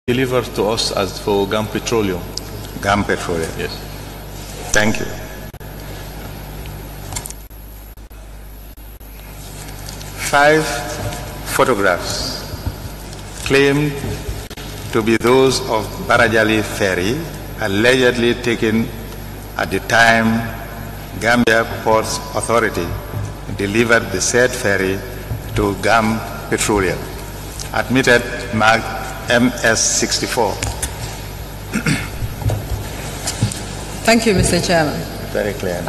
delivered to us as for GAM Petroleum. GAM Petroleum. Yes. Thank you. 5 photographs claimed to be those of Barajali Ferry, allegedly taken at the time Gambia Ports Authority delivered the said ferry to GAM Petroleum, admitted marked MS-64. Thank you, Mr. Chairman. Very clear.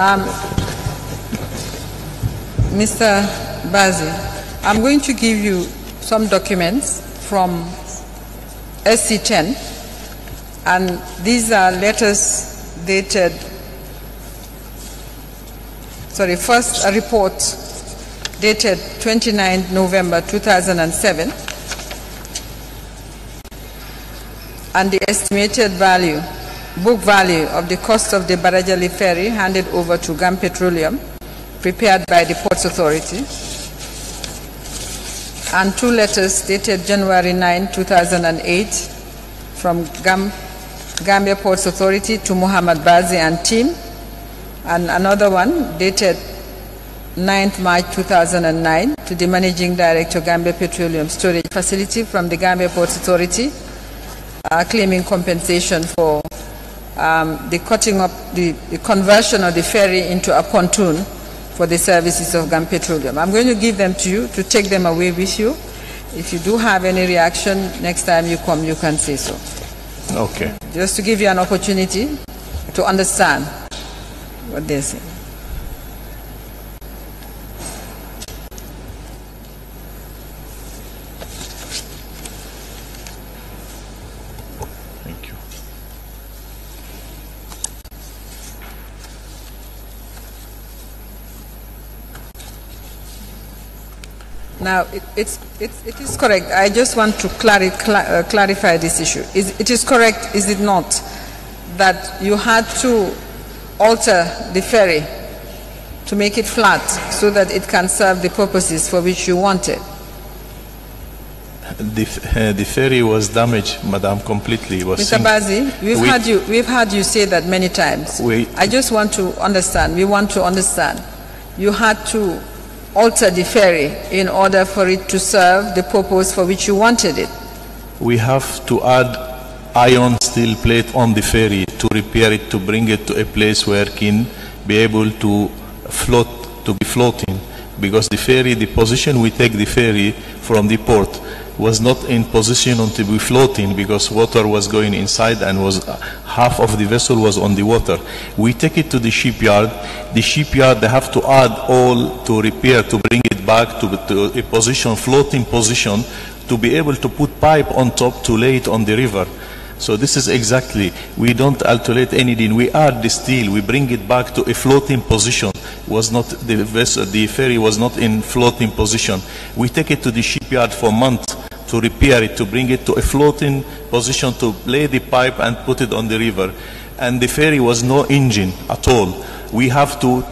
Mr. Bazi, I'm going to give you some documents from SC10, and these are letters dated, first a report dated 29 November 2007, and the estimated value, book value of the cost of the Barajali ferry handed over to GAM Petroleum, prepared by the Ports Authority, and 2 letters dated January 9, 2008 from Gambia Ports Authority to Muhammad Bazi and team, and another one dated 9th March 2009 to the Managing Director, Gambia Petroleum Storage Facility from the Gambia Ports Authority, claiming compensation for the cutting up, the conversion of the ferry into a pontoon for the services of GAM Petroleum. I'm going to give them to you to take them away with you. If you do have any reaction, next time you come, you can say so. Okay. Just to give you an opportunity to understand what they're saying. Thank you. Now, it is correct. I just want to clarify this issue. It is correct, is it not, that you had to alter the ferry to make it flat so that it can serve the purposes for which you wanted? The ferry was damaged, Madam, completely. Mr. Bazi, we've had you say that many times. I just want to understand. We want to understand. You had to alter the ferry in order for it to serve the purpose for which you wanted it. We have to add iron steel plate on the ferry to repair it, to bring it to a place where it can be able to float, to be floating. Because the ferry, the position we take the ferry from the port was not in position to be floating, because water was going inside and was half of the vessel was on the water. We take it to the shipyard. The shipyard, they have to add all to repair, to bring it back to a position, floating position, to be able to put pipe on top to lay it on the river. So this is exactly, we don't alterate anything. We add the steel, we bring it back to a floating position. Was not the vessel, the ferry was not in floating position. We take it to the shipyard for months to repair it, to bring it to a floating position, to lay the pipe and put it on the river. And the ferry was no engine at all. We have to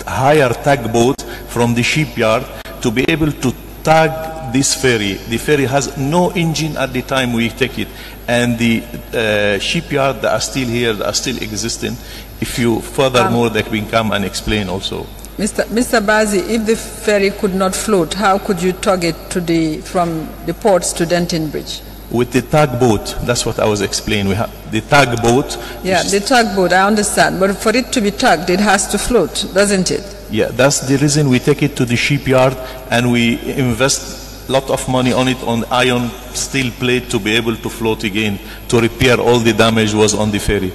hire tugboat from the shipyard to be able to tug this ferry. The ferry has no engine at the time we take it. And the shipyard that are still here, that are still existing, if you furthermore they can come and explain also. Mr. Bazi, if the ferry could not float, how could you tug it to from the ports to Denton Bridge? With the tugboat, that's what I was explaining. We have the tugboat. Yeah, the tugboat, I understand. But for it to be tugged, it has to float, doesn't it? Yeah, that's the reason we take it to the shipyard and we invest a lot of money on it, on iron steel plate, to be able to float again, to repair all the damage was on the ferry.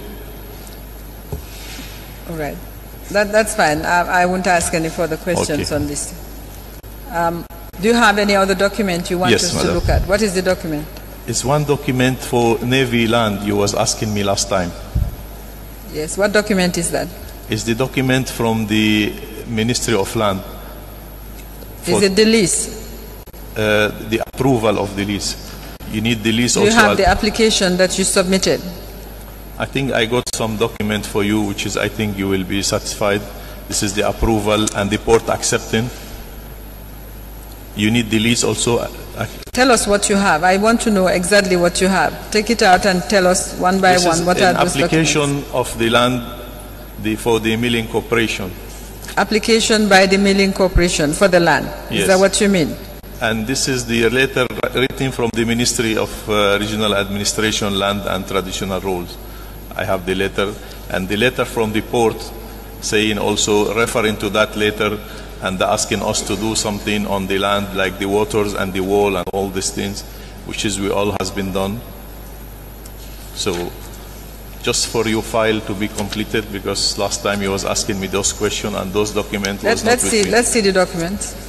All right. That's fine. I won't ask any further questions on this. Do you have any other document you want us to look at? What is the document? It's one document for Navy land you was asking me last time. Yes. What document is that? It's the document from the Ministry of Land. Is it the lease? The approval of the lease. You need the lease also. Do you have the application that you submitted? I think I got some document for you, which is, I think you will be satisfied. This is the approval and the port accepting. You need the lease also. Tell us what you have. I want to know exactly what you have. Take it out and tell us one by one what are those documents. Application of the land for the milling corporation. Application by the milling corporation for the land. Yes. Is that what you mean? And this is the letter written from the Ministry of Regional Administration, Land and Traditional Roles. I have the letter, and the letter from the port saying also referring to that letter and asking us to do something on the land like the waters and the wall and all these things, which is all has been done. So just for your file to be completed, because last time you was asking me those questions and those documents was not with me. Let's see the documents.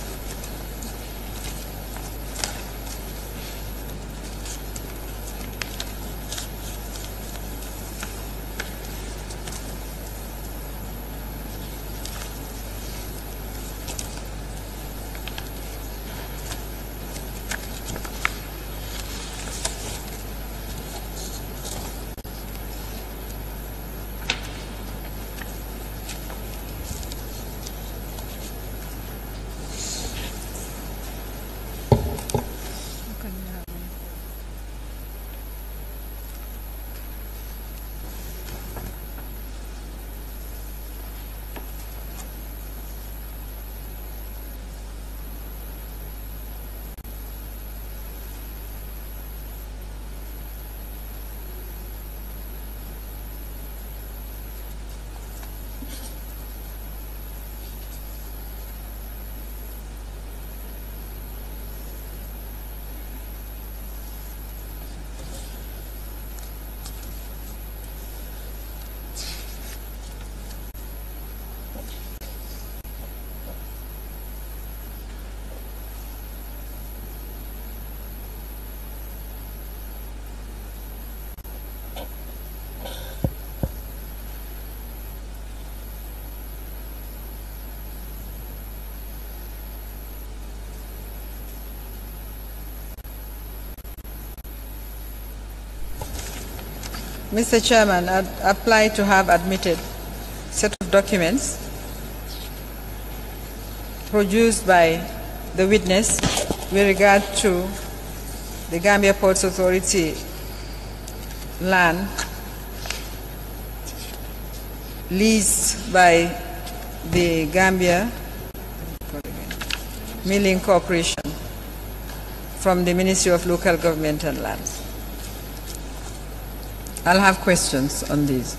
Mr. Chairman, I'd apply to have admitted set of documents produced by the witness with regard to the Gambia Ports Authority land leased by the Gambia Milling Corporation from the Ministry of Local Government and Lands. I'll have questions on these.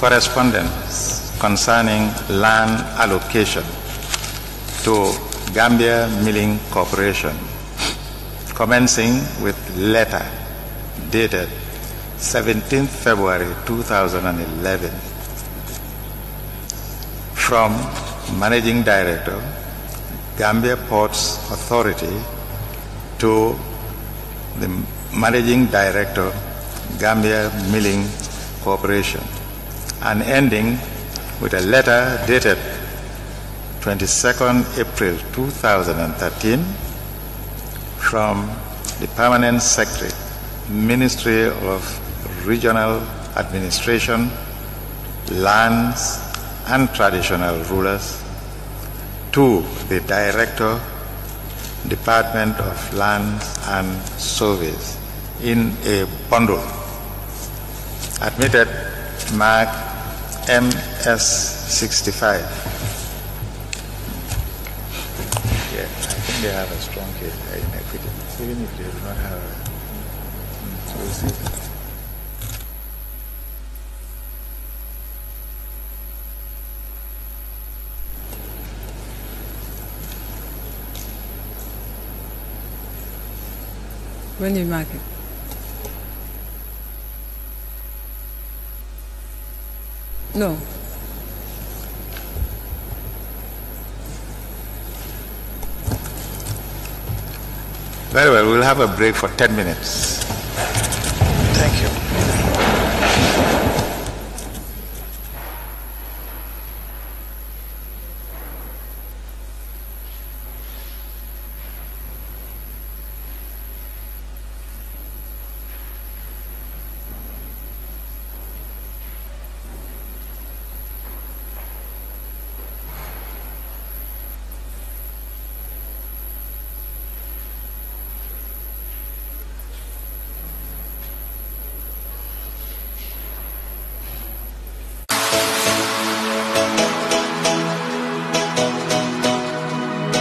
Correspondence concerning land allocation to Gambia Milling Corporation, commencing with letter dated 17th February 2011 from Managing Director, Gambia Ports Authority, to the Managing Director, Gambia Milling Corporation, and ending with a letter dated 22nd April 2013 from the Permanent Secretary, Ministry of Regional Administration, Lands and Traditional Rulers, to the Director, Department of Lands and Surveys, in a bundle. Admitted, marked MS-65. Yeah, I think they have a strong case in equity, even if they do not have a... So we'll see. When you mark it? No. Very well, we'll have a break for 10 minutes. Thank you.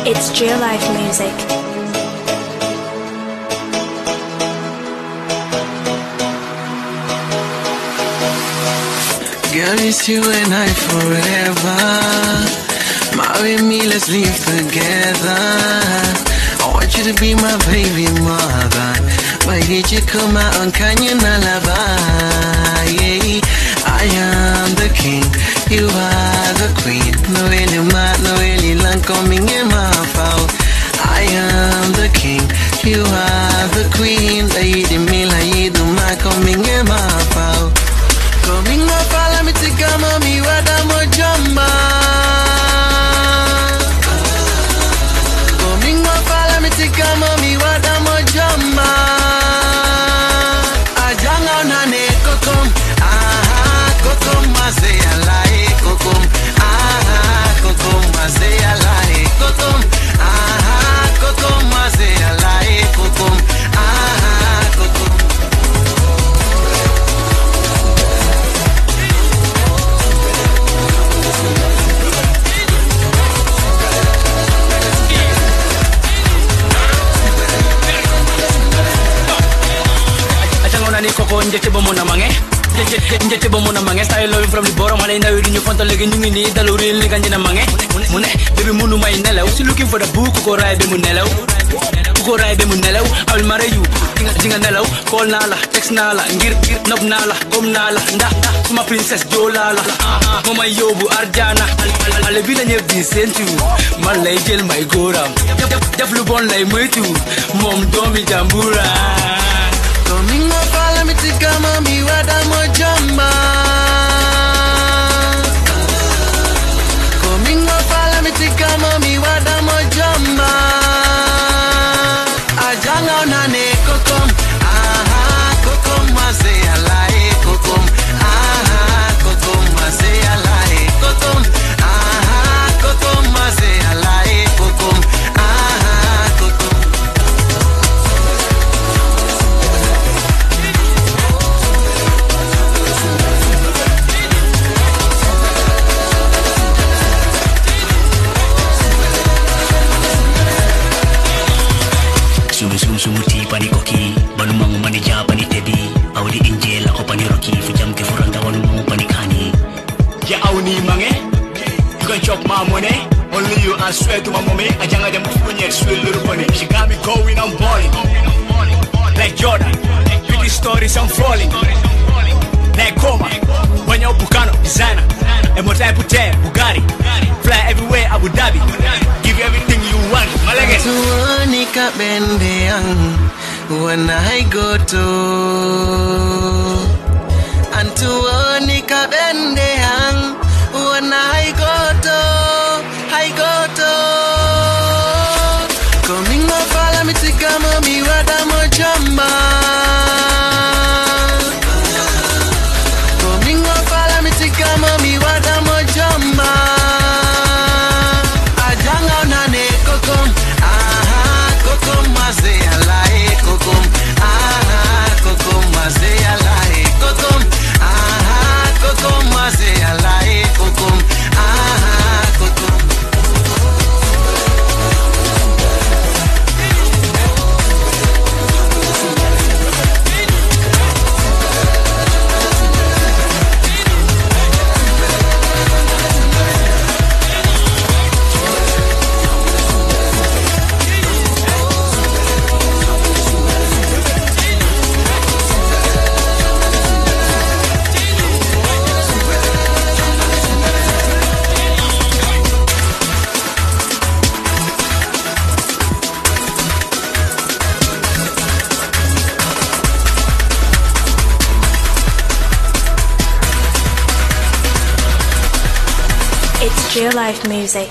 It's Geo Life music. Girl, it's you and I forever. Marry me, let's live together. I want you to be my baby mother. Why did you come out on Canyon Alaba? Yeah, I am the king. You are the queen. No really mad, no really long coming in my foul. I am the king. You are the queen. Lady Mila, you do my coming in my foul. Coming up, let me take a mommy, what I'm a jumba. Coming up, let me take a mommy, what I'm a jumba. Ajanga nane kokom, kokom maze alai kokom, kokom maze alai kokom, kokom maze alai kokom, kokom. Koko njete bomo na mange njete bomo na mange style loving from the bottom hale na we ñu fonto legi ñu ngi ni dalu real li ganjina mange mu ne baby munu may nelaw si looking for the book ko ray be mu nelaw ko ray be mu nelaw awil mare yu dinga nelaw call na la text na la ngir nob na la kom na la ndax suma princess jola la mama yobu arjana ale bi la ñepp di sentu man lay jël may goram def lu bon lay moytu mom doomi jambura. Coming up, let me take a mommy, what I'm a jumba. Coming up, let me take a mommy, what I'm a jumba. Ajanga nane kokom, kokom maze alai kokom, kokom maze alai kokom, kokom maze alai kokom, kokom. Sumuti pani koki banu mangu mani japani tebi awdi injela ko pani roki fu jam ke furanga wanu mangu pani kani ya awni mange you can chop my money only you I swear to my mommy ajanga dem funye sweet little bunny she got me going on balling like Jordan pretty stories I'm falling like coma when you Bucano designer and what type of time Bugatti fly everywhere Abu Dhabi give you everything you want malege Tuanika bende yang when I go to Antuanika bende yang when I go to coming up follow me to come on me what I'm a jamba coming up follow me to come on me what I'm a jamba ajanga nane kokom kokom maze alai kokom kokom maze alai kokom kokom maze alai kokom kokom. It's real life music.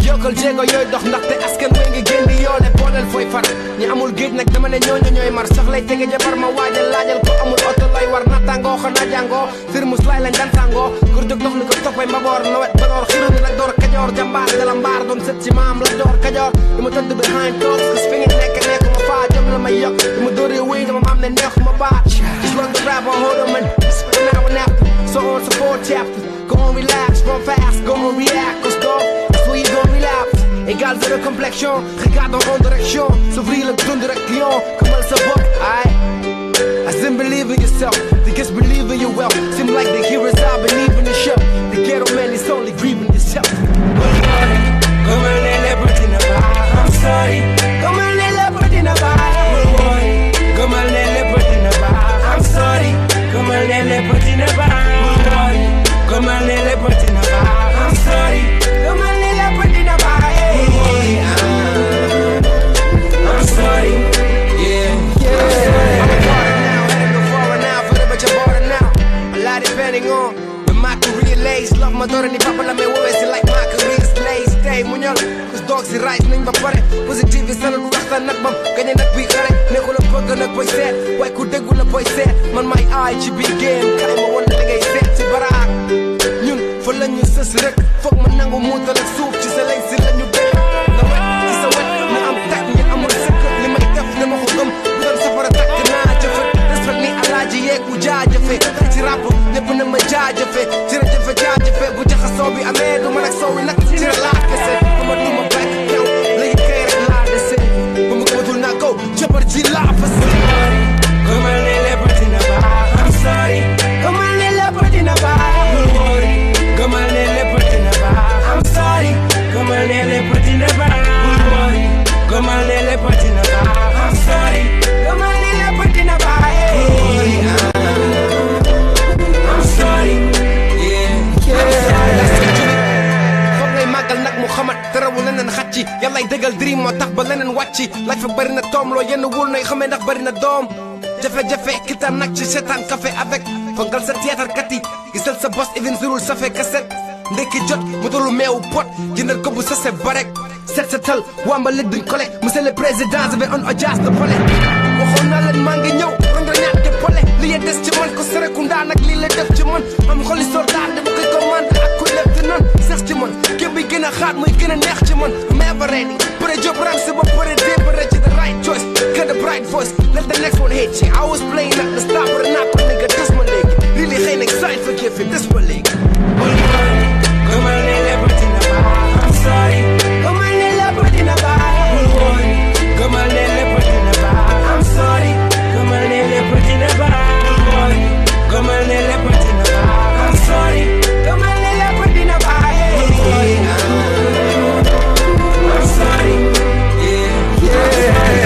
Yokal jéego yooy dox ndaxte askan wi ngi génn di yoone booleel fooy far ñi amul géej nag dama ne ñooñu ñooy mar soxlay tege jabar ma waajal laajal ko amul oto lay war nattangoo xanaa jàngoo firmus laay lañ dan tàngoo kur jóg dox li ko toppay mbaboor nawet banoor xiru ni la door kajoor jambaar dala mbaar doon sët ci maam la door kajoor dama tëdd behind dogs cause fi nga nekk ma faa jëm la ma yokk dama dóoree wéy dama maam ne neex ma baat just long the rap on hold on man for now and after so on support chapter go on relax run fast go on react cause dog that's where you gon' relapse égal zéro complexion regarde en direction s'ouvrir le ton direction comme elle se voit I didn't believe in yourself, they just believe in your wealth. Seem like the heroes I believe in the show. The ghetto man is only grieving himself. Come on, I'm sorry. Come on, come on, I'm sorry. Come on, come on, I'm sorry. Come on, I'm sorry. Depending on when my career lays love my daughter ni papa la me wowe si like my career lays stay muñal cause dogs si right nañ ba pare positive yi sala du waxtaan nag bam gañe nag bi xare neexu la bëgg nag boy seet waaye ku déggu la boy seet man may aay ci biir game kaay ma won la ngay seet si baraak ñun fa la ñu sës rek foog ma nangu muutal ak suuf ci sa lay si la ñu dee nga wet ci sa wet na am tak ñi amul sëkk li may def ne ma ko gëm bu doon safara takk naa jëfet respect ni alaaji yeeg bu jaajëfe ci rap ñëpp na ma jaajëfe ci la jaajëfe bu jaxasoo bi amee du man ak soow wi nag ci la laa kese ba ma duma back yow léegi kay rek laa dese ba ma gëmatul naa ko jabar ji laa fase gëmal ne lépp dina baax I'm sorry gëmal ne lépp dina baax bul worry gëmal ne lépp dina baax I'm sorry gëmal ne lépp dina baax bul worry gëmal ne lépp dina baax I'm sorry gëmal ne lépp dina baax bul worry sorry, foog ngay màggal nag Muhammad terawul leneen xacci yàllay dëggal dream moo tax ba leneen wàcci laaj fa bari na toom loo yenn wul nay xamee ndax bari na doom jafe-jafe kitaan nag ci seetaan café avec fongal sa théâtre kat yi gisal sa boss even zurul sa fe kaset ndekki jot mu tollu meewu pot jëndal ko bu sase barek set setal wamba lit duñ kole monsieur le président j'avais un audience de palais waxoon naa leen maa ngi ñëw rang ñaat te pole li ya des ci man ko Serekunda nag lii la def ci man am xoli soldat dama koy commande ak kuy lef te nan sax ci man képp bi gën a xaat muy gën a neex ci man never ready pare job ram si ba pare dépare ci the right choice get the bright voice let the next one hit you I was playing at the start but not but nigga this my leg really xëy nag sign forgive him this my leg come on I'm sorry come on come on I'm sorry come on come on I'm sorry come on I'm sorry yeah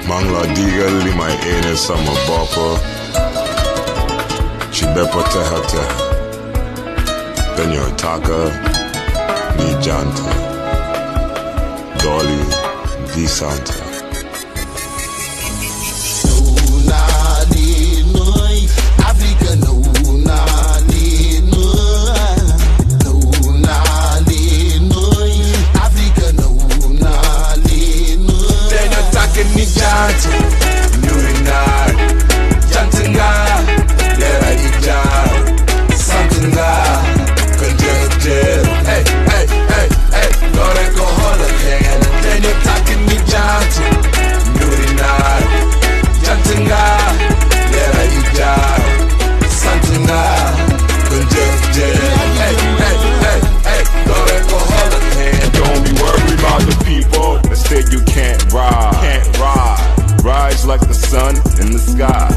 Mangla digal li may ene sama bopp ci bépp texe dañoo tàkk ni jant dooli di sant like the sun in the sky,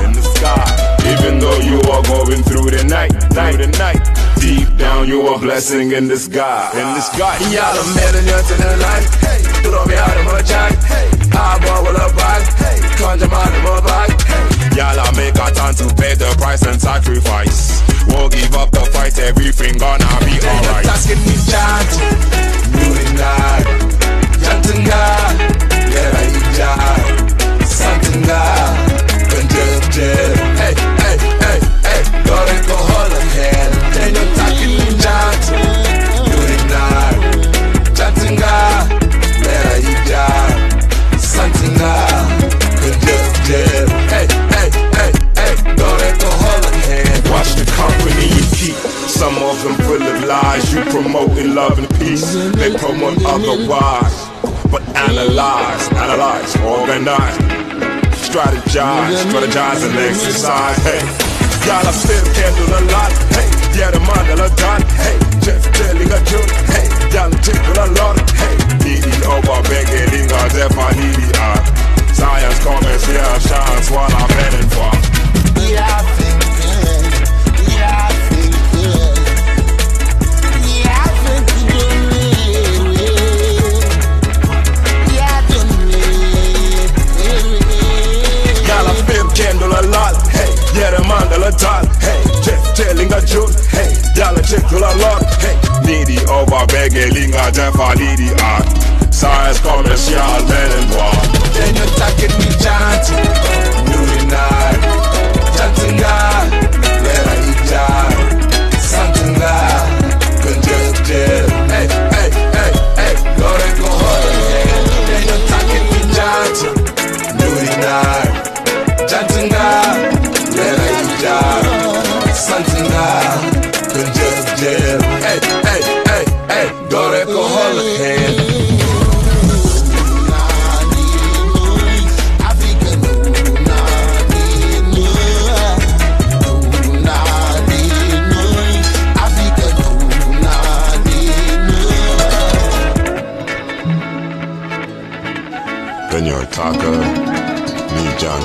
even though you are going through the night, deep down you are blessing in disguise, Y'all melon to the light, throw me out of my jack, I bubble up back, conjure my bag, Y'all make a time to pay the price and sacrifice. Won't give up the fight, everything gonna be alright. Tasking me charge, Nurinai, Jantunga, Yera Ija, Santunga, Kunjel, hey, hey, hey, hey, Doreko Holohead, then you're talking me charge, Nurinai, Jantunga, Yera Ija, Santunga, Kunjel, hey, hey, hey, hey, Doreko Holohead. Watch the company you keep. Some of them full of lies. You promoting love and peace. They promote otherwise. But analyze, organize, strategize and exercise. Hey, y'all I still can't do a lot. Hey, yeah the man a done. Hey, Jeff telling a joke. Hey, y'all tickle a lot. Hey, needy over begging a deaf I needy art. Science comments here shines what I'm heading for. Yeah, candle a lot, hey, yeah, the mandala dot, hey, Jeff telling a joke, hey, y'all check a lot, hey, needy over begging a Jeff a needy art. Science commercial men and war. Then you're talking me chant, Nurinai, Jantunga, Vera Ija, Santunga, Kunjel, hey, hey, hey, hey, Doreko Holohead. Then you're talking me chant, Nurinai, Jantunga, Vera Ija, Santunga, Kunjel, hey, hey, hey, hey, Doreko Holohead. When you're a talker, me John.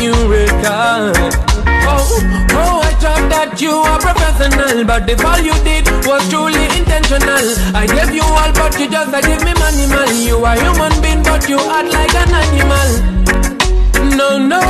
You record. Oh, I thought that you were professional, but if all you did was truly intentional. I gave you all, but you just gave me minimal. You are human being, but you act like an animal. No, no.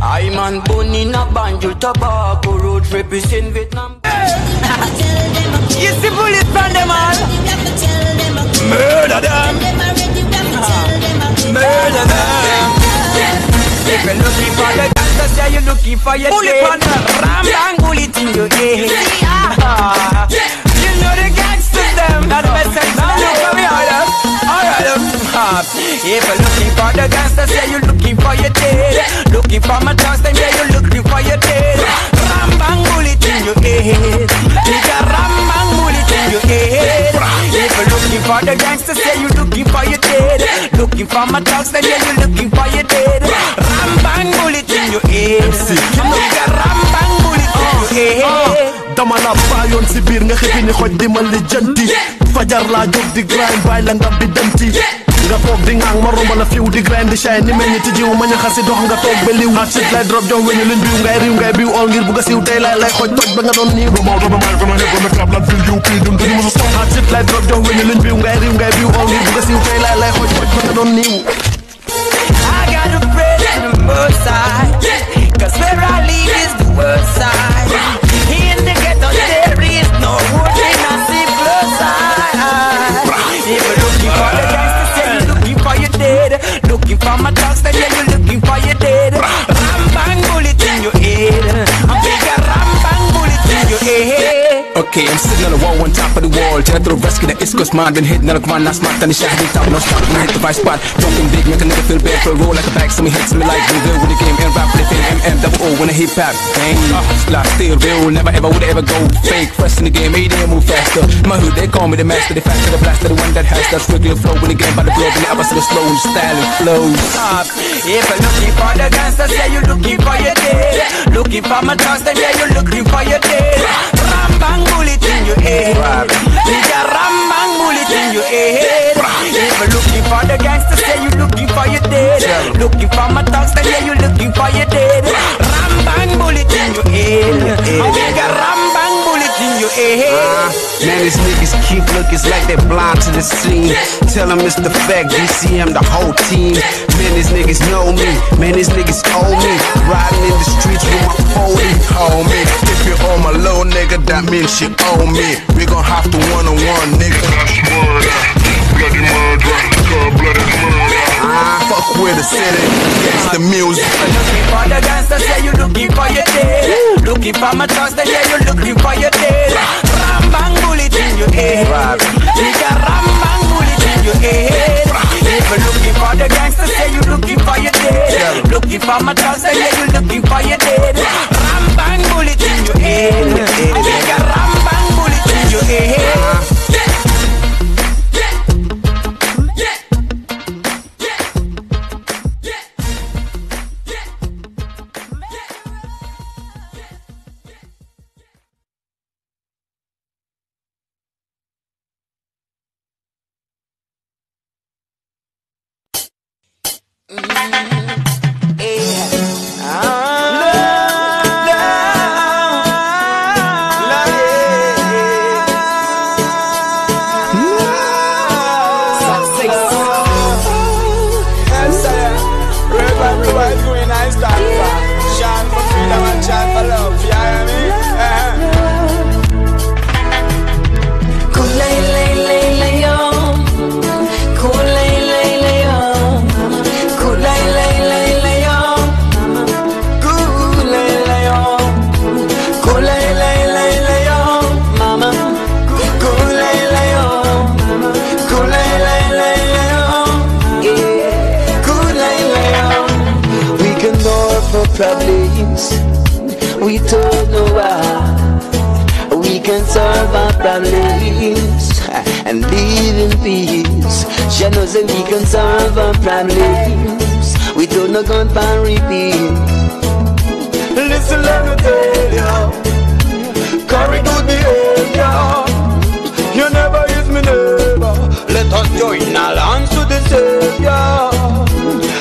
I'm on born in a Banjul Tobacco road represent Vietnam. You see bullets on them all. Murder them. Murder them. If you're looking for the gangsters, yeah, you're looking for your bullet on them. Ram bang bullet in your head. You know the gangsters them. That's the best sense. Now look for me, alright. If you're looking for the gangsters, yeah, you're looking for your dead. Looking for my trust, then yeah, you're looking for your dead. Ram bang bullet in your head. Take a ram bang bullet in your head. If you're looking for the gangsters, yeah, you're looking for your dead. Looking for my trust, then yeah, you're looking for your dead. Ram bang bullet in your head. Take a ram bang bullet in your head. Dama la bayon si biir nga xëfi ni xoj di ma lijjanti fajar laa jóg di grind bàyyi la nga biddanti nga toog di ngang ma romb la fiw di grind di shine ni mel ni ti jiw ma ñaxasi dox nga toog ba liw hard shit lay drop jox weñu luñ biw ngay riw ngay biw all ngir bugg a siiw tey lay xoj toj ba nga doon niiw hard shit lay drop jox weñu luñ biw ngay riw ngay biw all ngir bugg a siiw tey lay xoj toj ba nga doon niiw I gotta pray to the most high, cause where I live is the worst side. In the ghetto there is no wood in a simpler side. If you're looking for the gangsters, yeah, you're looking for your dead. Looking for my dogs, then yeah, you're looking for your dead. Ram bang bullet in your head. I'm big a ram bang bullet in your head. Okay, I'm sitting on the wall, on top of the wall. Trying to rescue the East Coast man. Been hitting on the command, not smart, and the shot hit top, no stop. When I hit the right spot, jumping big, make a nigga feel bad for a roll like a bag. So me hits me like real good with the game and rap for the fame. MMO when I hip hop, bang. Slot still real, never ever would ever go fake. Fresh in the game, they move faster. In my hood, they call me the master, the faster, the blaster, the one that has that regular flow. When the game by the globe, and the opposite of slow, and style and flow. If you're looking for the gangsters, yeah, you're looking for your dead. Looking for my trust, then yeah, you're looking for your dead. Ram bang bullet in your head. Take a ram bang bullet in your head. If you're looking for the gangsters, yeah, you're looking for your dead. Looking for my thugs, then yeah, you're looking for your dead. Ram bang bullet in your head. Take a ram bang bullet in your head. Man, these niggas keep looking like they're blind to the scene. Tell them it's the fact, DCM the whole team. Man, these niggas know me. Man, these niggas owe me. Riding in the streets with my 40. Homie, if you owe my little nigga, that means you owe me. We gon' have to one-on-one, nigga. That's murder. Bloody murder. Bloody murder. Fuck with the city. It's the music. Looking for the gangsters, yeah, you looking for your dead. Looking for my trust, yeah, you looking for your dead. Ram bang bullet in your head. Take a ram bang bullet in your head. If you're looking for the gangsters, yeah, you looking for your dead. Looking for my trust, yeah, you looking for your dead. Ram bang bullet in your head. Take a ram bang bullet in your head. Problems we don't know why. We can solve our problems and live in peace. She knows that we can solve our problems. We don't know gun pan repeat. Listen, let me tell you, carry good behavior. You never is me neighbor. Let us join our hands to the Savior.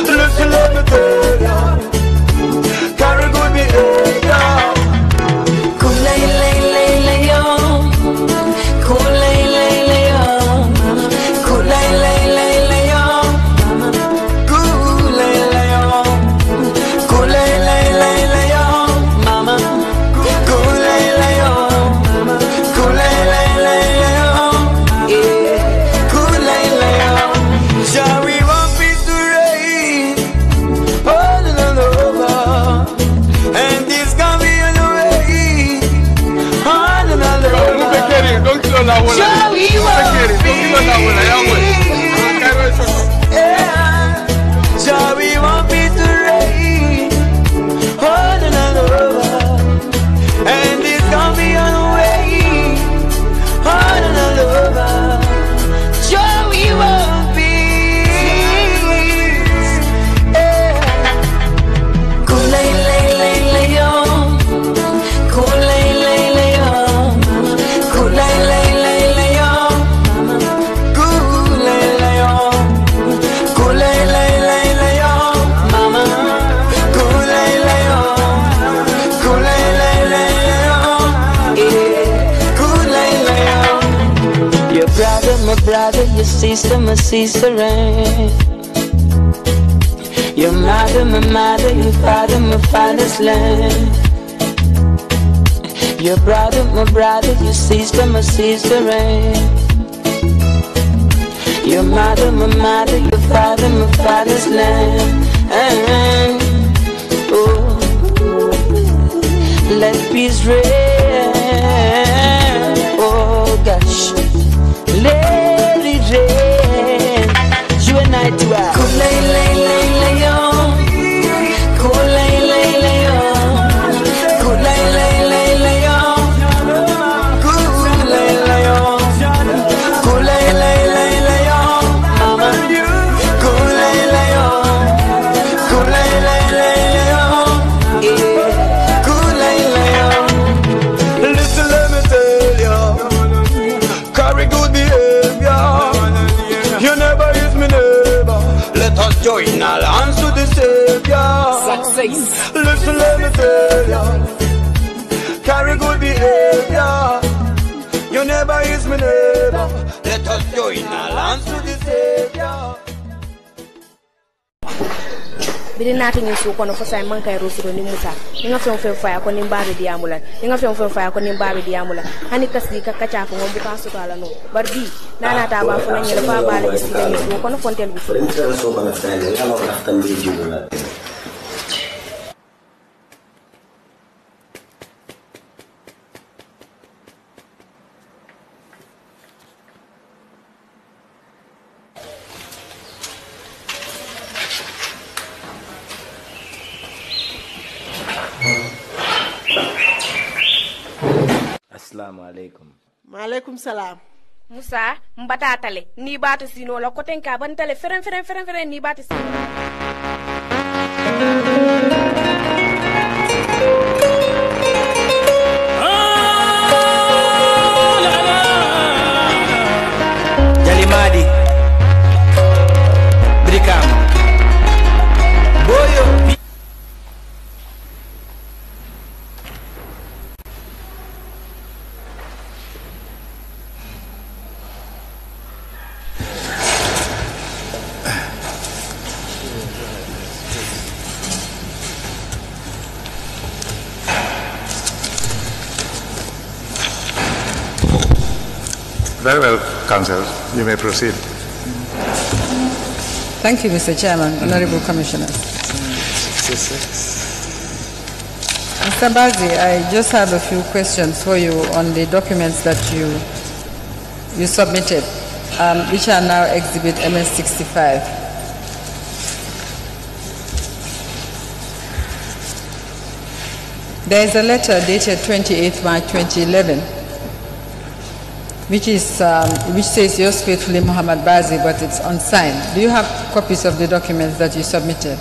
Listen, let me tell you, carry good behavior. Kulay lay lay lay yo. Kulay lay lay yo. Kulay lay lay lay yo. Kulay lay yo. Kulay lay lay Joe, we want peace to reign on another, and it's gonna be on the way on another. Joe, we want peace. Kulay lay lay lay yo, kulay lay lay yo, kulay lay lay lay yo, kulay lay yo, kulay lay lay lay yo, mama, kulay lay yo, kulay lay lay yo, kulay lay yo. Your brother, my brother, your sister, my sister, your mother, my mother, your father, my father's land. Your brother, my brother, your sister, my sister, your mother, my mother, your father, my father's land. Oh, let peace reign. Oh gosh, let it rain. You and I do it. Kulay lay lay lay yo, kulay lay lay yo, kulay lay lay lay yo, kulay lay yo, kulay lay lay lay yo, mama, kulay lay yo, kulay lay lay lay yo, kulay lay yo. Listen, let me tell you, carry good behavior. You never is me neighbor. Let us join our hands to the Savior. Success. Listen, let me tell you, carry good behavior. You never is me neighbor. Let us join our hands to the Savior. Bidi nati ni su kono fosa manka e rosuro ni musa nga fen fen faya ko ni mbabe diamula nga fen fen faya ko ni mbabe diamula hani kasdi ka kacha ko ngombu ka su tala no barbi nana ta ba fu nyele fa ba la isi ni su kono fontel bi so bana fane nga lo raftan bi jibula. Assalamu alaikum. Maalaikum salam. Musa mbata tale ni batu sino la koten ka ban tale feren ni batu sino. Jalimadi Brikam Boyo. Very well, Council. You may proceed. Thank you, Mr. Chairman, Honorable Commissioners. Mr. Bazi, I just have a few questions for you on the documents that you submitted, which are now Exhibit MS-65. There is a letter dated 28 March 2011, which says yours faithfully, Muhammad Bazi, but it's unsigned. Do you have copies of the documents that you submitted?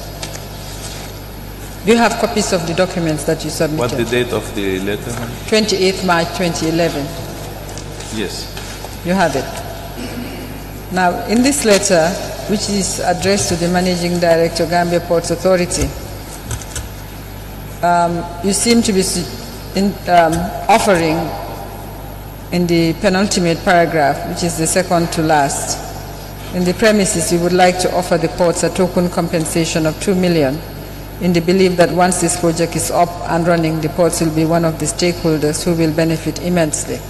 Do you have copies of the documents that you submitted? What's the date of the letter? 28 March 2011. Yes. You have it. Now, in this letter, which is addressed to the Managing Director, Gambia Ports Authority, you seem to be offering, in the penultimate paragraph, which is the second to last, in the premises, you would like to offer the ports a token compensation of $2 million, in the belief that once this project is up and running, the ports will be one of the stakeholders who will benefit immensely.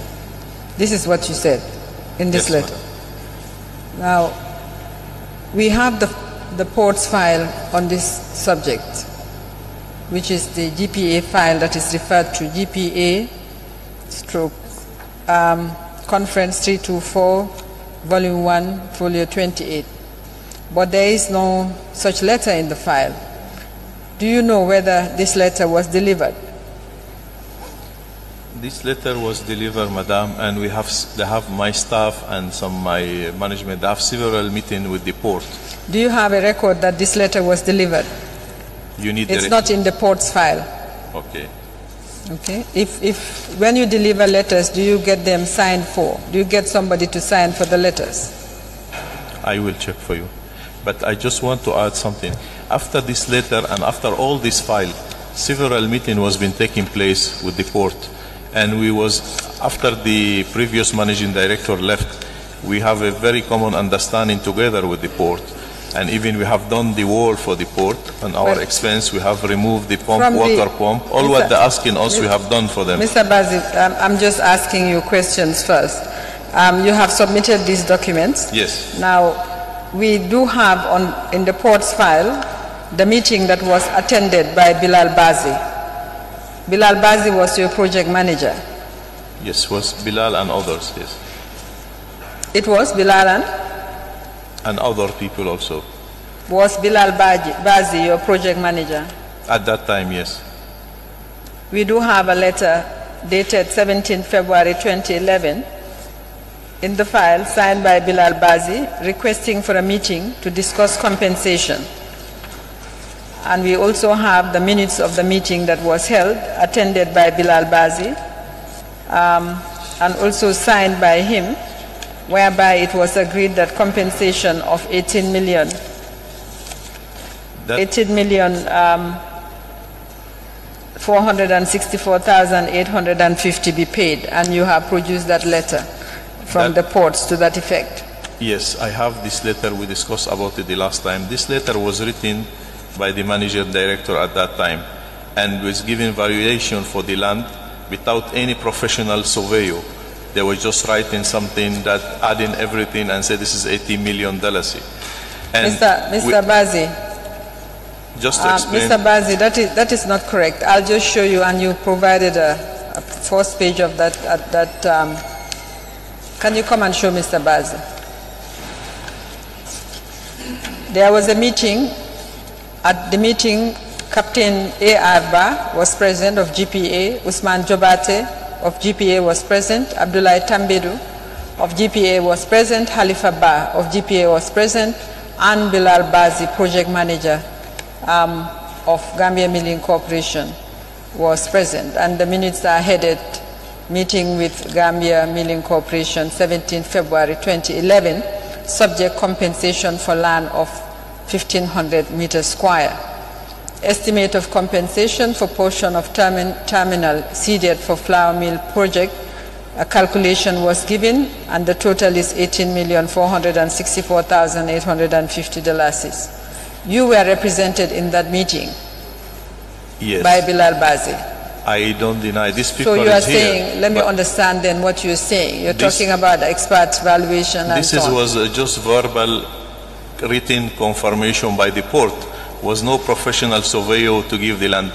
This is what you said in this letter. Now, we have the ports file on this subject, which is the GPA file that is referred to GPA Conference 324, Volume 1, Folio 28. But there is no such letter in the file. Do you know whether this letter was delivered? This letter was delivered, Madam, and they have my staff and my management. They have several meetings with the port. Do you have a record that this letter was delivered? You need. It's not in the port's file. Okay. Okay. If when you deliver letters, do you get them signed for? Do you get somebody to sign for the letters? I will check for you. But I just want to add something. After this letter and after all this file, several meetings was been taking place with the port. And after the previous managing director left, we have a very common understanding together with the port. And even we have done the wall for the port on our expense. We have removed the water pump. All what they're asking us, we have done for them. Mr. Bazi, I'm just asking you questions first. You have submitted these documents. Yes. Now, we do have in the port's file the meeting that was attended by Bilal Bazi. Bilal Bazi was your project manager. Yes, was Bilal and others, yes. It was Bilal and other people also. Was Bilal Bazi your project manager? At that time, yes. We do have a letter dated 17 February 2011 in the file signed by Bilal Bazi requesting for a meeting to discuss compensation. And we also have the minutes of the meeting that was held, attended by Bilal Bazi, and also signed by him, whereby it was agreed that compensation of 18 million 464,850 be paid, and you have produced that letter from the ports to that effect. Yes, I have this letter. We discussed about it the last time. This letter was written by the manager director at that time and was given valuation for the land without any professional surveyor. They were just writing something that adding everything and said this is $80 million. And Mr. Bazi, just to explain. Mr. Bazi, that is not correct. I'll just show you, and you provided a first page of that. Can you come and show Mr. Bazi? There was a meeting. At the meeting, Captain A. Arba was president of GPA, Usman Jobate of GPA was present, Abdullah Tambedu of GPA was present, Halifa Ba of GPA was present, and Bilal Bazi, project manager of Gambia Milling Corporation, was present. And the minutes are headed, meeting with Gambia Milling Corporation, 17 February 2011, subject compensation for land of 1,500 meters square. Estimate of compensation for portion of terminal ceded for flour mill project. A calculation was given, and the total is $18,464,850. You were represented in that meeting. Yes. By Bilal Bazi. I don't deny this. People so you are is saying, here, let me understand then what you're saying. You're talking about the expert's valuation and so on. This was just verbal written confirmation by the port. Was no professional surveyor to give the land.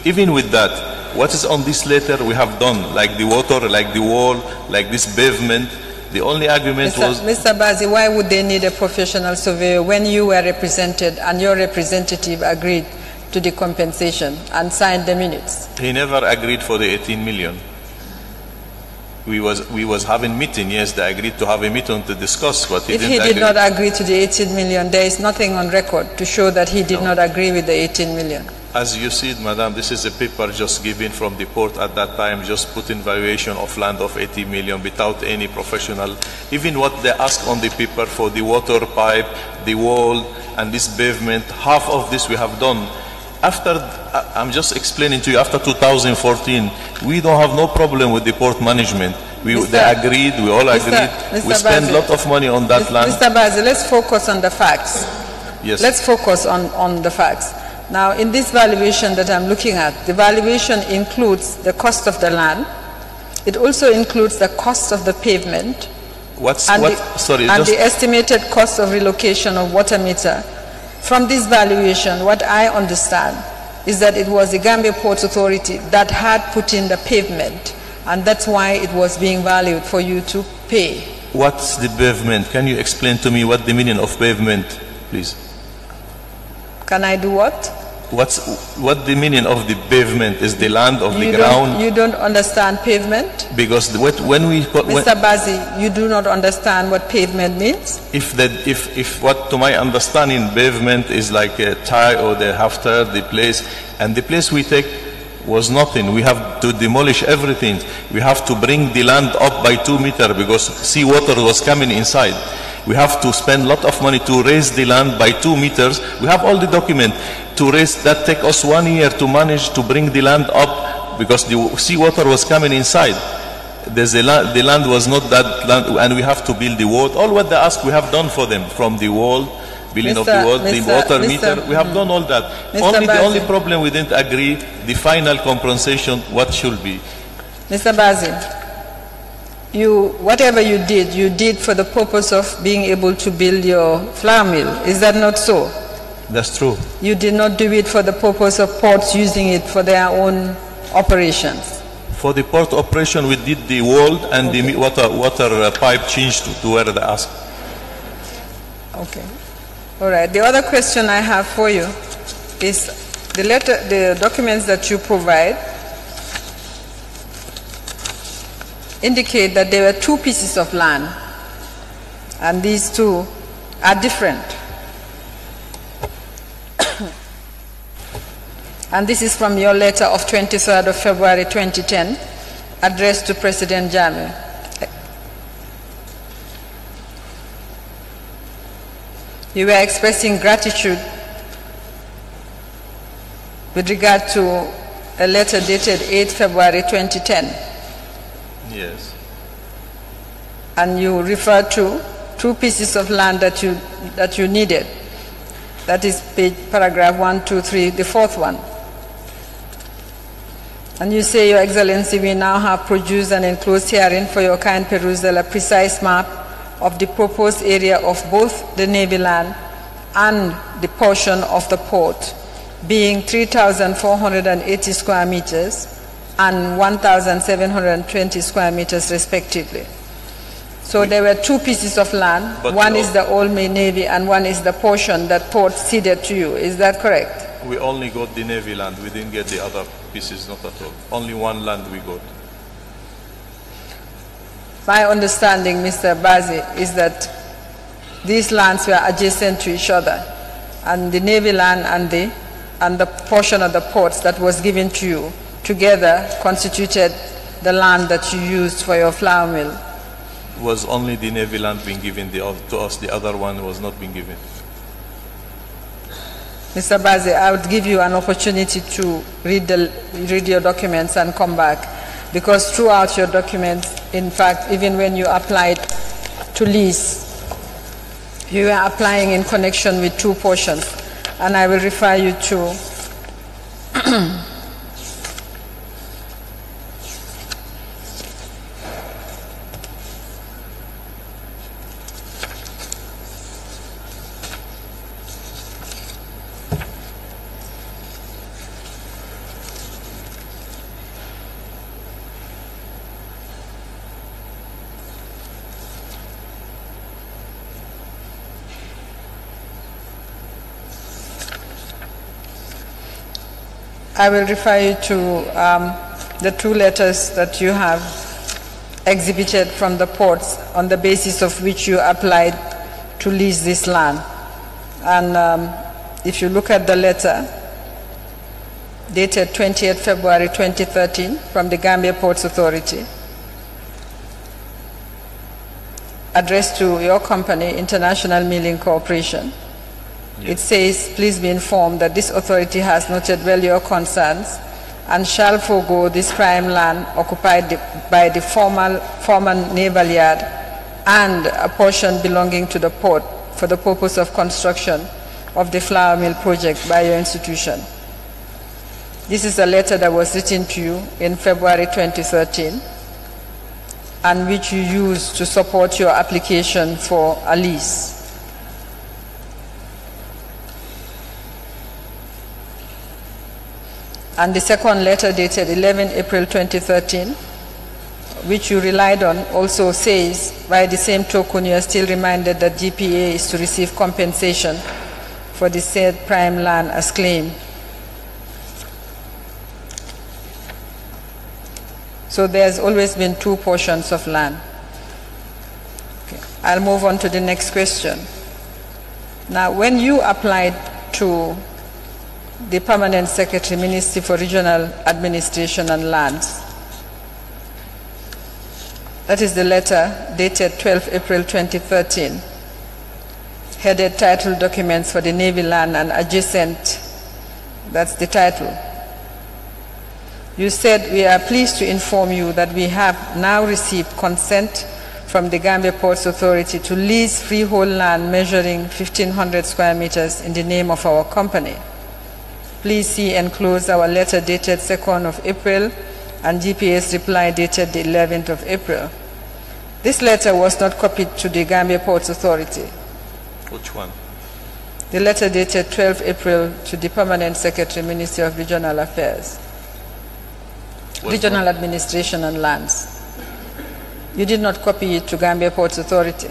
Even with that, what is on this letter we have done, like the water, like the wall, like this pavement, the only argument was... Mr. Bazi, why would they need a professional surveyor when you were represented and your representative agreed to the compensation and signed the minutes? He never agreed for the 18 million. We was having meeting, yes, they agreed to have a meeting to discuss, but he didn't agree. If he did not agree to the 18 million, there is nothing on record to show that he did not agree with the 18 million. As you see, madam, this is a paper just given from the port at that time, just putting valuation of land of 80 million without any professional. Even what they asked on the paper for the water pipe, the wall, and this pavement, half of this we have done. After, I'm just explaining to you, after 2014, we don't have no problem with the port management. They agreed, we all agreed. We spent a lot of money on that land. Mr. Bazi, let's focus on the facts. Yes. Let's focus on the facts. Now, in this valuation that I'm looking at, the valuation includes the cost of the land. It also includes the cost of the pavement. The estimated cost of relocation of water meter. From this valuation, what I understand is that it was the Gambia Ports Authority that had put in the pavement and that's why it was being valued for you to pay. What's the pavement? Can you explain to me what the meaning of pavement, please? Can I do what? What the meaning of the pavement is? The land of the ground? You don't understand pavement? Because when we... Mr. Bazi, you do not understand what pavement means? If what to my understanding pavement is like a tire or the after the place, and the place we take was nothing. We have to demolish everything. We have to bring the land up by 2 meters because seawater was coming inside. We have to spend a lot of money to raise the land by 2 meters. We have all the documents to raise that. Take us 1 year to manage to bring the land up because the seawater was coming inside. The land was not that land, and we have to build the wall. All what they ask, we have done for them, from the wall, building of the wall, the water meter. We have done all that. The only problem we didn't agree, the final compensation, what should be. Mr. Bazi, whatever you did for the purpose of being able to build your flour mill. Is that not so? That's true. You did not do it for the purpose of ports using it for their own operations. For the port operation, we did the wall and the water pipe changed to where they asked. Okay. All right. The other question I have for you is the documents that you provide indicate that there were 2 pieces of land, and these 2 are different. And this is from your letter of 23rd of February 2010, addressed to President Jammeh. You were expressing gratitude with regard to a letter dated 8 February 2010. Yes. And you referred to 2 pieces of land that you needed. That is paragraph 1, 2, 3, the 4th one. And you say, Your Excellency, we now have produced and enclosed herein for your kind perusal a precise map of the proposed area of both the Navy land and the portion of the port, being 3,480 square meters and 1,720 square meters respectively. So there were 2 pieces of land. One is the Old Navy and one is the portion that port ceded to you. Is that correct? We only got the Navy land. We didn't get the other pieces, not at all. Only one land we got. My understanding, Mr. Bazi, is that these lands were adjacent to each other, and the Navy land and the portion of the ports that was given to you together constituted the land that you used for your flour mill. Was only the Navy land being given to us. The other one was not being given. Mr. Bazi, I would give you an opportunity to read your documents and come back, because throughout your documents, in fact, even when you applied to lease, you were applying in connection with 2 portions, and I will refer you to the 2 letters that you have exhibited from the ports on the basis of which you applied to lease this land. And if you look at the letter dated 20th February 2013 from the Gambia Ports Authority, addressed to your company, International Milling Corporation, it says, please be informed that this authority has noted well your concerns and shall forego this prime land occupied by the former naval yard and a portion belonging to the port for the purpose of construction of the flour mill project by your institution. This is a letter that was written to you in February 2013 and which you used to support your application for a lease. And the second letter dated 11 April 2013 which you relied on, also says, by the same token, you are still reminded that GPA is to receive compensation for the said prime land as claimed. So there's always been two portions of land. Okay. I'll move on to the next question. Now, when you applied to the Permanent Secretary, Ministry for Regional Administration and Lands, that is the letter dated 12 April 2013, headed title documents for the Navy land and adjacent, that's the title. You said, we are pleased to inform you that we have now received consent from the Gambia Ports Authority to lease freehold land measuring 1,500 square meters in the name of our company. Please see enclosed our letter dated 2nd of April and GPA's reply dated the 11th of April. This letter was not copied to the Gambia Ports Authority. Which one? The letter dated 12 April to the Permanent Secretary, Ministry of Regional Affairs. Regional Administration and Lands. You did not copy it to Gambia Ports Authority.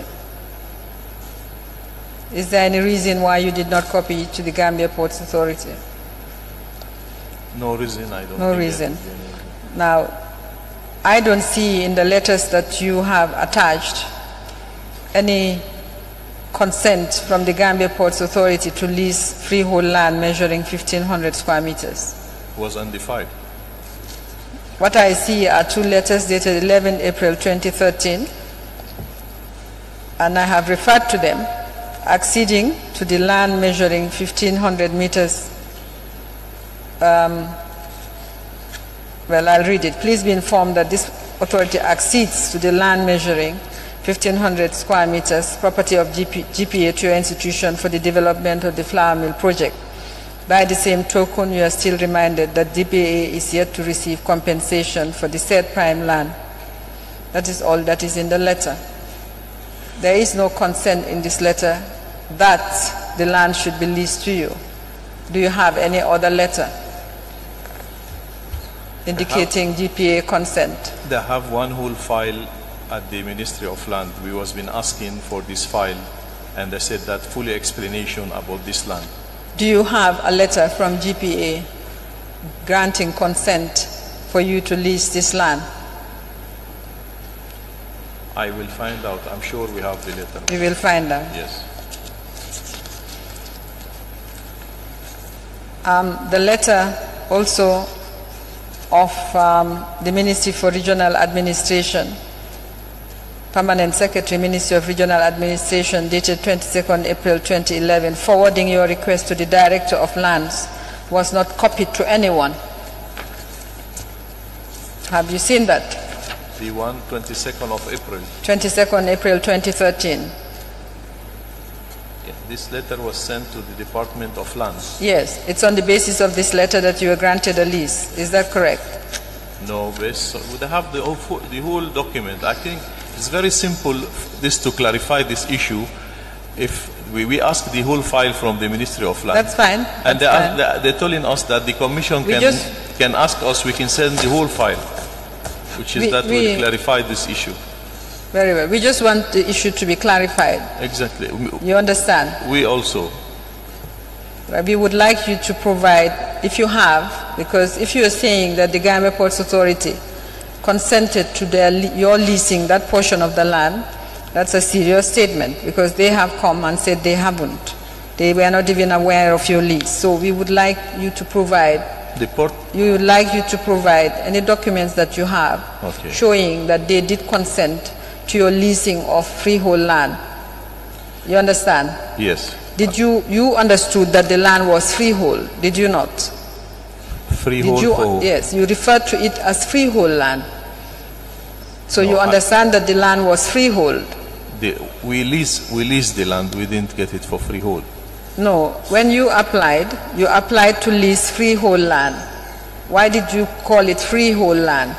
Is there any reason why you did not copy it to the Gambia Ports Authority? No reason, I don't. No reason. Now, I don't see in the letters that you have attached any consent from the Gambia Ports Authority to lease freehold land measuring 1,500 square meters. Was undefined. What I see are two letters dated 11 April 2013, and I have referred to them, acceding to the land measuring 1,500 meters. Well, I'll read it. Please be informed that this authority accedes to the land measuring 1,500 square meters, property of GPA to your institution for the development of the flour mill project. By the same token, you are still reminded that GPA is yet to receive compensation for the said prime land. That is all that is in the letter. There is no consent in this letter that the land should be leased to you. Do you have any other letter indicating GPA consent? They have one whole file at the Ministry of Land. We was been asking for this file, and they said that full explanation about this land. Do you have a letter from GPA granting consent for you to lease this land? I will find out. I'm sure we have the letter. You will find out? Yes. The letter also of the Ministry for Regional Administration, Permanent Secretary, Ministry of Regional Administration, dated 22nd April 2011, forwarding your request to the Director of Lands, was not copied to anyone. Have you seen that? The one, 22nd of April. 22nd April 2013. Yeah, this letter was sent to the Department of Lands. Yes, it's on the basis of this letter that you were granted a lease. Is that correct? No, they have the whole document. I think it's very simple this to clarify this issue. If we ask the whole file from the Ministry of Land. That's fine. And they're telling us that the Commission can ask us, we can send the whole file, which is that will clarify this issue. Very well. We just want the issue to be clarified. Exactly. You understand? We also. We would like you to provide, if you have, because if you are saying that the Gambia Ports Authority consented to your leasing that portion of the land, that's a serious statement, because they have come and said they haven't. They were not even aware of your lease. So we would like you to provide any documents that you have showing that they did consent to your leasing of freehold land. You understand? Yes. Did you understood that the land was freehold, did you not? Freehold? Yes, you referred to it as freehold land. So no, you understand that the land was freehold? We leased the land, we didn't get it for freehold. No, when you applied to lease freehold land. Why did you call it freehold land?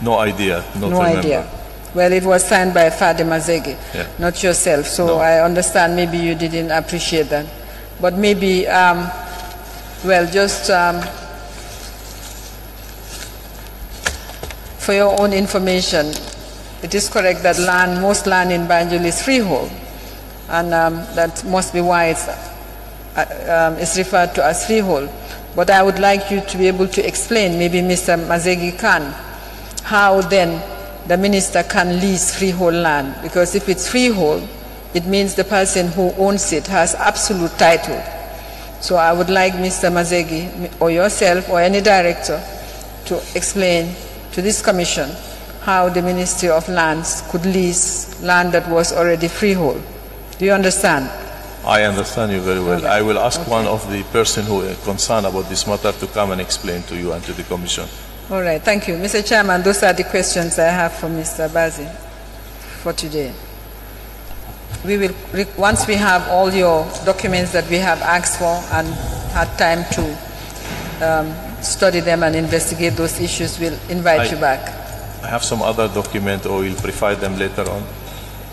No idea, no idea. Well, it was signed by Fadima Zegi, not yourself. So no. I understand maybe you didn't appreciate that. But maybe, for your own information, it is correct that most land in Banjul is freehold, and that must be why it's referred to as freehold. But I would like you to be able to explain, maybe Mr. Mazegi can, how then the minister can lease freehold land, because if it's freehold, it means the person who owns it has absolute title. So I would like Mr. Mazegi or yourself or any director to explain to this commission how the Ministry of Lands could lease land that was already freehold. Do you understand? I understand you very well. Okay. I will ask one of the person who is concerned about this matter to come and explain to you and to the commission. All right, thank you. Mr. Chairman, those are the questions I have for Mr. Bazi for today. We will, once we have all your documents that we have asked for and had time to study them and investigate those issues, we'll invite you back. I have some other document, or we'll provide them later on.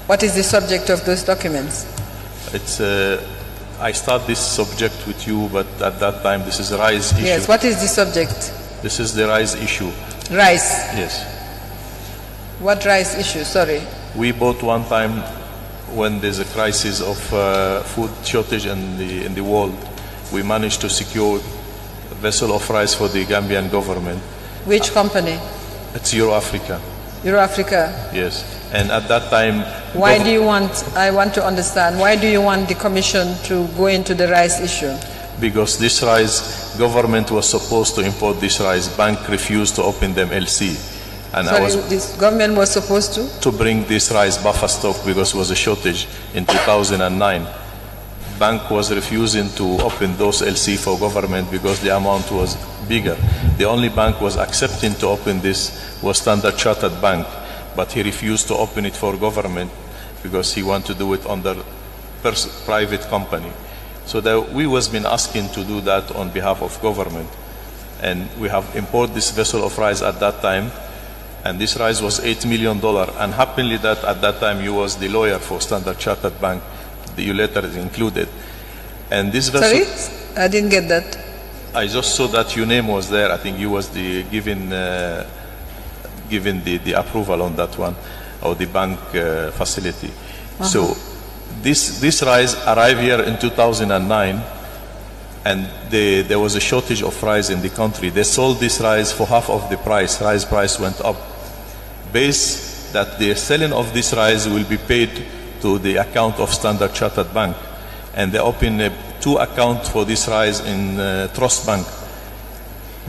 What is the subject of those documents? It's I start this subject with you, but at that time this is a rice issue. Yes, what is the subject? This is the rice issue. Rice? Yes. What rice issue? Sorry. We bought one time when there's a crisis of food shortage in the world. We managed to secure a vessel of rice for the Gambian government. Which company? It's Euro-Africa. Euro-Africa? Yes. And at that time... Why do you want, I want to understand, why do you want the commission to go into the rice issue? Because this rice, government was supposed to import this rice. Bank refused to open them LC. And sorry, this government was supposed to? To bring this rice buffer stock because it was a shortage in 2009. Bank was refusing to open those LC for government because the amount was bigger. The only bank was accepting to open this was Standard Chartered Bank, but he refused to open it for government because he wanted to do it under private company. So that we was been asking to do that on behalf of government. And we have imported this vessel of rice at that time, and this rice was $8 million. And happily that at that time you was the lawyer for Standard Chartered Bank. Your letter is included. And this vessel... Sorry? I didn't get that. I just saw that your name was there. I think you was the given the approval on that one, or the bank facility. So this rice arrived here in 2009, and there was a shortage of rice in the country. They sold this rice for half of the price. Rice price went up. Based that the selling of this rice will be paid to the account of Standard Chartered Bank, and they opened 2 accounts for this rice in Trust Bank.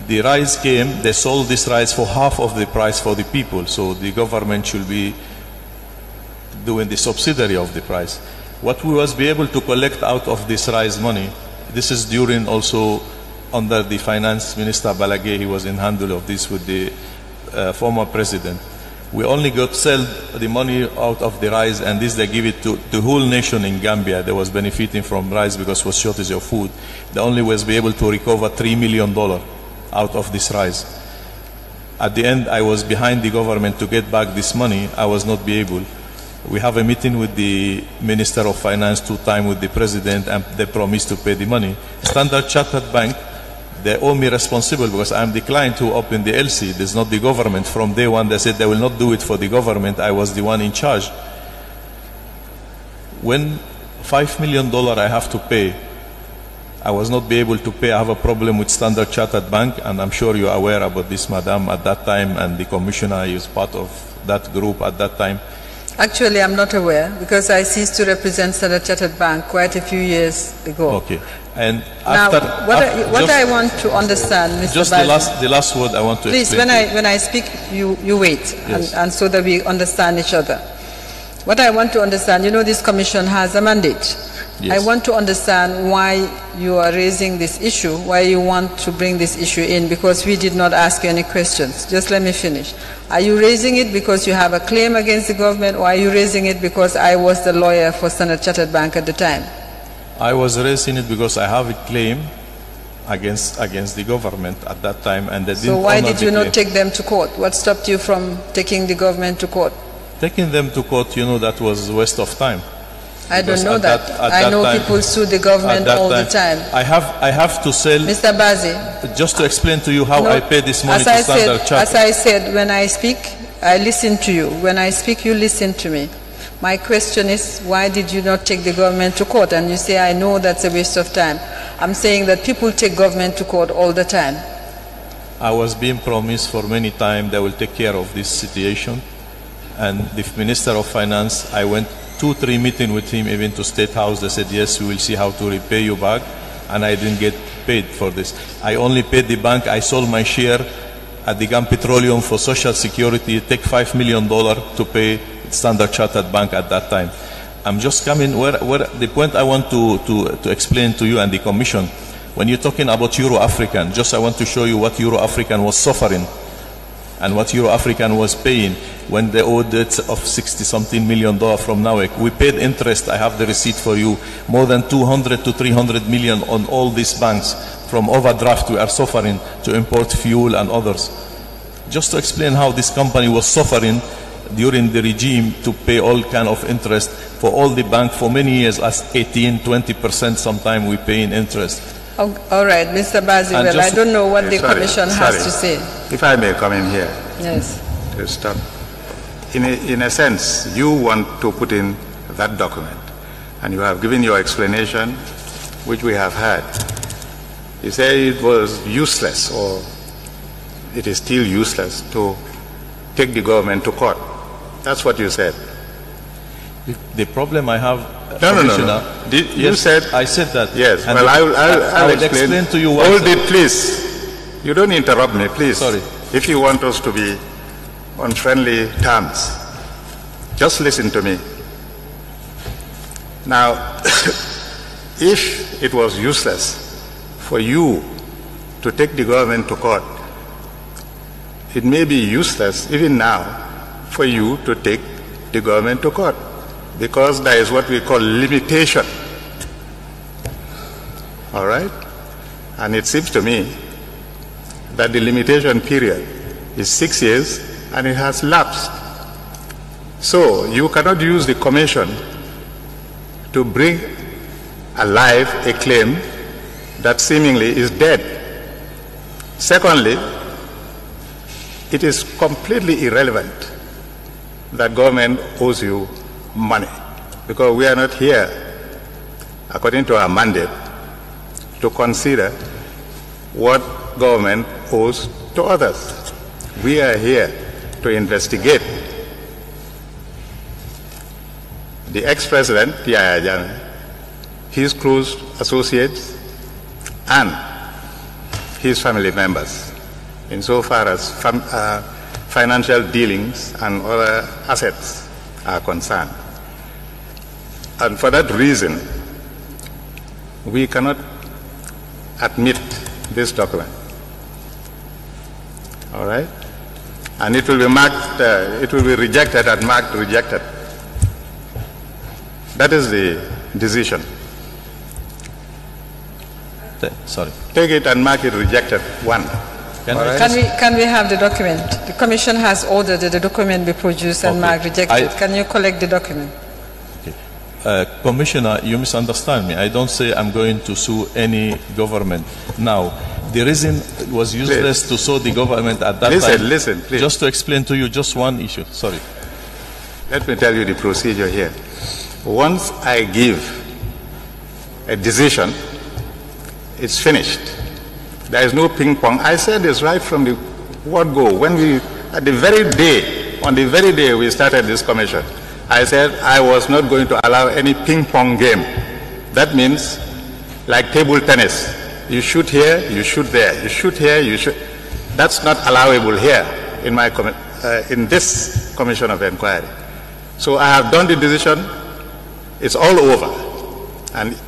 The rice came, they sold this rice for half of the price for the people, so the government should be doing the subsidiary of the price. What we was be able to collect out of this rice money, this is during also under the finance minister Balagay, he was in handle of this with the former president. We only got sell the money out of the rice, and this they give it to the whole nation in Gambia that was benefiting from rice because it was shortage of food. They only was be able to recover $3 million out of this rice. At the end, I was behind the government to get back this money. I was not be able. We have a meeting with the Minister of Finance 2 times with the President, and they promised to pay the money. Standard Chartered Bank, they owe me responsible because I'm the client who opened the LC. There's not the government. From day one, they said they will not do it for the government. I was the one in charge. When $5 million I have to pay, I was not be able to pay. I have a problem with Standard Chartered Bank, and I'm sure you're aware about this, madam, at that time, and the commissioner is part of that group at that time. Actually, I'm not aware because I ceased to represent Standard Chartered Bank quite a few years ago. Okay. And now, what I want to understand, Mr. Just the last word I want to please, explain. Please, when I speak, you wait, yes. and so that we understand each other. What I want to understand, you know, this commission has a mandate. Yes. I want to understand why you are raising this issue, why you want to bring this issue in, because we did not ask you any questions. Just let me finish. Are you raising it because you have a claim against the government, or are you raising it because I was the lawyer for Standard Chartered Bank at the time? I was raising it because I have a claim against the government at that time, and they didn't. So why did you not take them to court? What stopped you from taking the government to court? Taking them to court, you know, that was a waste of time. I don't know that. I know people sue the government all the time. I have to sell. Mr. Bazi. Just to explain to you how I pay this money to Standard Chartered. As I said, when I speak, I listen to you. When I speak, you listen to me. My question is, why did you not take the government to court? And you say, I know that's a waste of time. I'm saying that people take government to court all the time. I was being promised for many times they will take care of this situation. And the Minister of Finance, I went 2-3 meetings with him, even to State House. They said, yes, we will see how to repay you back. And I didn't get paid for this. I only paid the bank. I sold my share at the Gum Petroleum for Social Security. Take $5 million to pay Standard Chartered Bank at that time. I'm just coming where the point I want to explain to you and the Commission. When you're talking about Euro-African, just I want to show you what Euro-African was suffering and what Euro-African was paying when they owed debts of $60-something million from NAWEC. We paid interest, I have the receipt for you, more than 200 to 300 million on all these banks. From overdraft we are suffering to import fuel and others. Just to explain how this company was suffering during the regime to pay all kind of interest for all the bank for many years, as 18-20% sometimes we pay in interest. Oh, all right, Mr. Bazi, well, I don't know what the Commission has to say. If I may come in here. Yes. To stop. In a sense, you want to put in that document, and you have given your explanation, which we have heard. You say it was useless, or it is still useless to take the government to court. That's what you said. The problem I have, No. You said I said that. Yes. And well, I will explain to you. Hold it, please. You don't interrupt me, please. Sorry. If you want us to be on friendly terms, just listen to me. Now, if it was useless for you to take the government to court, it may be useless even now for you to take the government to court, because there is what we call limitation. All right? And it seems to me that the limitation period is 6 years and it has lapsed. So you cannot use the Commission to bring alive a claim that seemingly is dead. Secondly, it is completely irrelevant that government owes you money, because we are not here, according to our mandate, to consider what government owes to others. We are here to investigate the ex-president, Yahya Jammeh, his close associates, and his family members, insofar as financial dealings and other assets are concerned. And for that reason, we cannot admit this document. All right? And it will be marked, it will be rejected and marked rejected. That is the decision. Sorry. Take it and mark it rejected. One. Can we have the document? The Commission has ordered that the document be produced and marked rejected. Can you collect the document? Okay. Commissioner, you misunderstand me. I don't say I'm going to sue any government. Now, the reason it was useless to sue the government at that time. Listen, please. Just to explain to you just one issue. Sorry. Let me tell you the procedure here. Once I give a decision, it's finished. There is no ping pong. I said this right from the word go. When we, at the very day, on the very day we started this commission, I said I was not going to allow any ping pong game. That means like table tennis. You shoot here, you shoot there. You shoot here, you shoot. That's not allowable here in my in this commission of inquiry. So I have done the decision. It's all over. And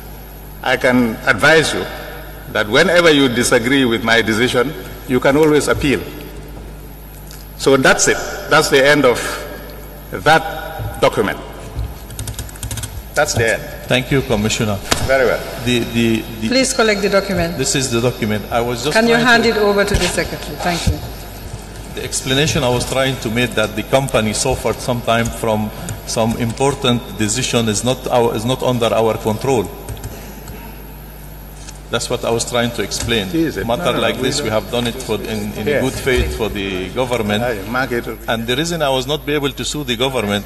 I can advise you that whenever you disagree with my decision, you can always appeal. So that's it. That's the end of that document. That's the end. Thank you, Commissioner. Very well. Please collect the document. This is the document. I was just. Can you hand it over to the Secretary? Thank you. The explanation I was trying to make that the company suffered sometime from some important decision is not under our control. That's what I was trying to explain. Matter like this, we have done it in good faith for the government. And the reason I was not be able to sue the government.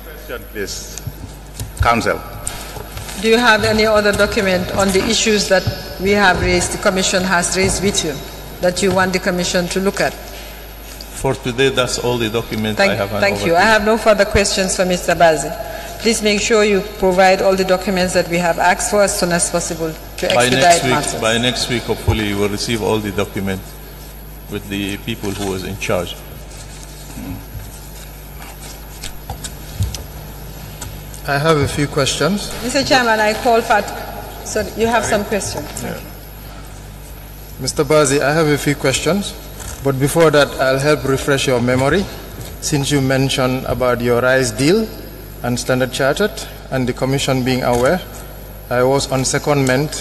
This council. Do you have any other document on the issues that we have raised, the Commission has raised with you, that you want the Commission to look at? For today, that's all the documents I have. Thank you. I have no further questions for Mr. Bazi. Please make sure you provide all the documents that we have asked for as soon as possible to expedite matters. By next week, hopefully, you will receive all the documents with the people who was in charge. I have a few questions. Mr. Chairman, I call for... Sorry, you have some questions. Yeah. Mr. Bazi, I have a few questions. But before that, I'll help refresh your memory. Since you mentioned about your rice deal and Standard Chartered and the Commission being aware, I was on secondment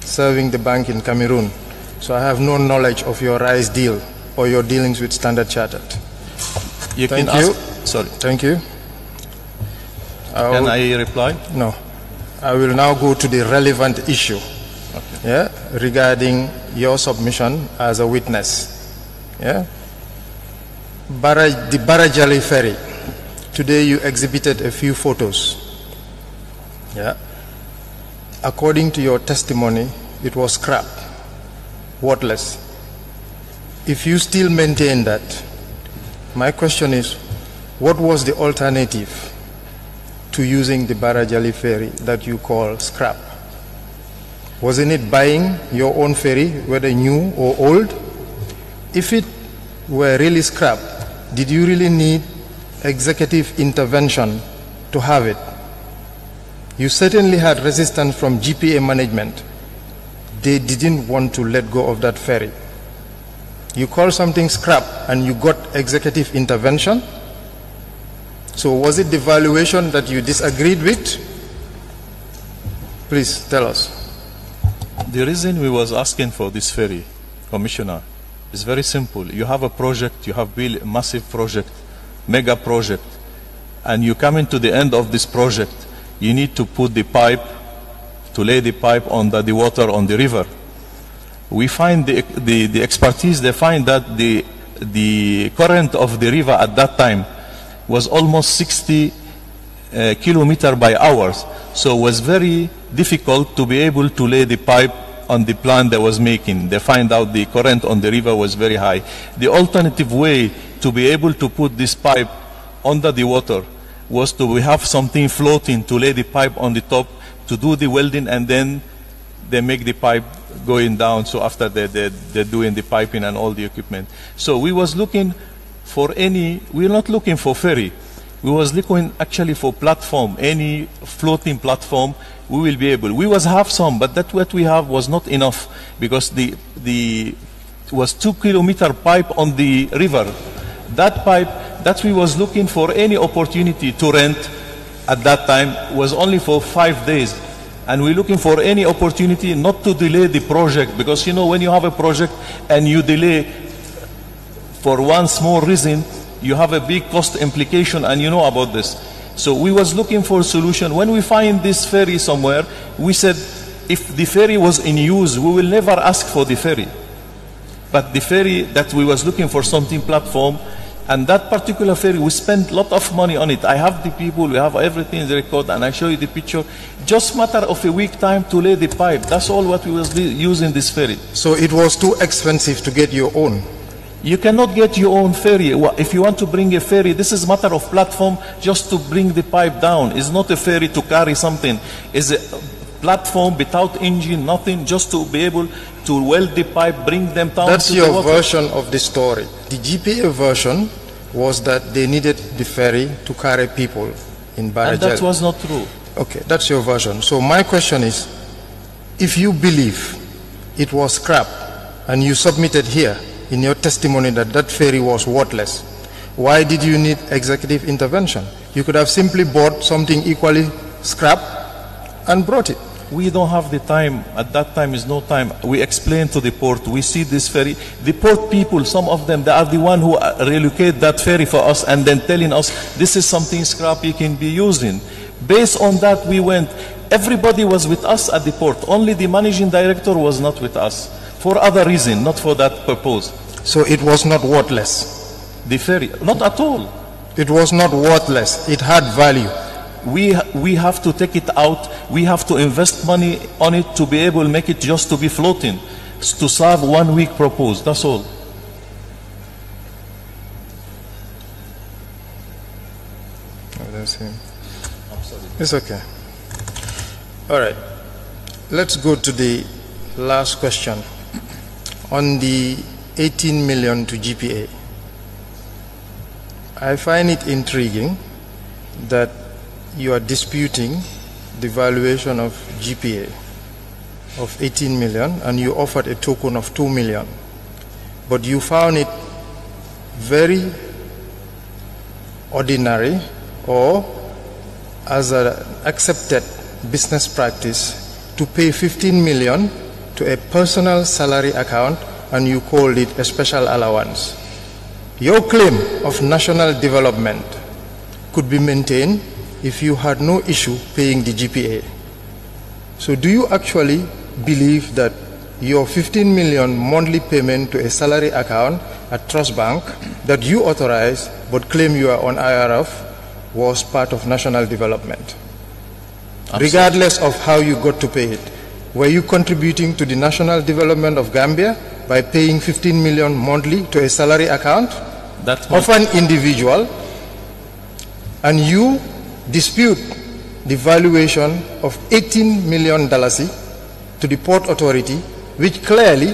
serving the bank in Cameroon. So I have no knowledge of your rice deal or your dealings with Standard Chartered. Thank you. Sorry. Thank you. Can I reply? No. I will now go to the relevant issue regarding your submission as a witness. The Barajali ferry. Today you exhibited a few photos. According to your testimony, it was scrap, worthless. If you still maintain that, my question is, what was the alternative to using the Barajali ferry that you call scrap? Wasn't it buying your own ferry, whether new or old? If it were really scrap, did you really need executive intervention to have it? You certainly had resistance from GPA management. They didn't want to let go of that ferry. You call something scrap and you got executive intervention? So was it the valuation that you disagreed with? Please tell us. The reason we was asking for this ferry, Commissioner, is very simple. You have a project, you have built a massive project, mega project, and you come into the end of this project, you need to put the pipe, to lay the pipe under the water on the river. We find the expertise, they find that the current of the river at that time was almost 60 kilometers by hours. So it was very difficult to be able to lay the pipe on the plan they was making. They find out the current on the river was very high. The alternative way to be able to put this pipe under the water was to have something floating to lay the pipe on the top, to do the welding, and then they make the pipe going down. So after they're doing the piping and all the equipment. So we was looking for we're not looking for ferry. We was looking actually for platform, any floating platform we will be able. We was have some, but that what we have was not enough, because the was 2 kilometer pipe on the river. That pipe that we was looking for any opportunity to rent at that time was only for 5 days. And we're looking for any opportunity not to delay the project, because you know when you have a project and you delay for one small reason, you have a big cost implication, and you know about this. So we was looking for a solution. When we find this ferry somewhere, we said if the ferry was in use, we will never ask for the ferry. But the ferry that we was looking for something platform, and that particular ferry, we spent a lot of money on it. I have the people, we have everything in the record, and I show you the picture. Just matter of a week time to lay the pipe. That's all what we was using this ferry. So it was too expensive to get your own? You cannot get your own ferry. If you want to bring a ferry, this is matter of platform just to bring the pipe down. It's not a ferry to carry something. It's a platform without engine, nothing, just to be able to weld the pipe, bring them down. That's to your the water. version of the story. The GPA version was that they needed the ferry to carry people in Barajal. And that was not true. Okay, that's your version. So my question is, if you believe it was scrap and you submitted here in your testimony that that ferry was worthless, why did you need executive intervention? You could have simply bought something equally scrap and brought it. we don't have the time. At that time is no time. We explain to the port, we see this ferry. The port people, some of them, they are the one who relocate that ferry for us and then telling us this is something scrappy can be using. Based on that, we went. Everybody was with us at the port. Only the managing director was not with us for other reason, not for that purpose. So it was not worthless? The ferry, not at all. It was not worthless. It had value. We have to take it out. We have to invest money on it to be able to make it just to be floating, to serve 1 week purpose. That's all. Oh, that's him. It's okay. All right. Let's go to the last question on the 18 million to GPA. I find it intriguing that you are disputing the valuation of GPA of 18 million and you offered a token of 2 million. But you found it very ordinary or as an accepted business practice to pay 15 million to a personal salary account and you called it a special allowance. Your claim of national development could be maintained if you had no issue paying the GPA. So do you actually believe that your 15 million monthly payment to a salary account at Trust Bank that you authorized but claim you are on IRF was part of national development? Regardless of how you got to pay it, were you contributing to the national development of Gambia by paying 15 million monthly to a salary account of an individual, and you dispute the valuation of $18 million to the Port Authority, which clearly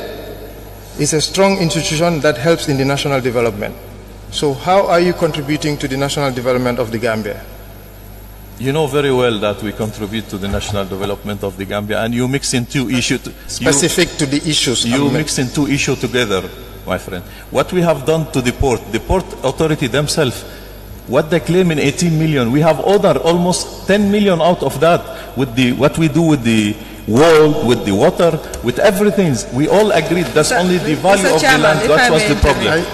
is a strong institution that helps in the national development. So how are you contributing to the national development of the Gambia? You know very well that we contribute to the national development of the Gambia, and you mix in two issues. Specific to the issues. You mix in two issues together, my friend. What we have done to the Port Authority themselves, what they claim in 18 million, we have ordered almost 10 million out of that with what we do with the wall, with the water, with everything. We all agreed that's only the value of the land. That was the problem.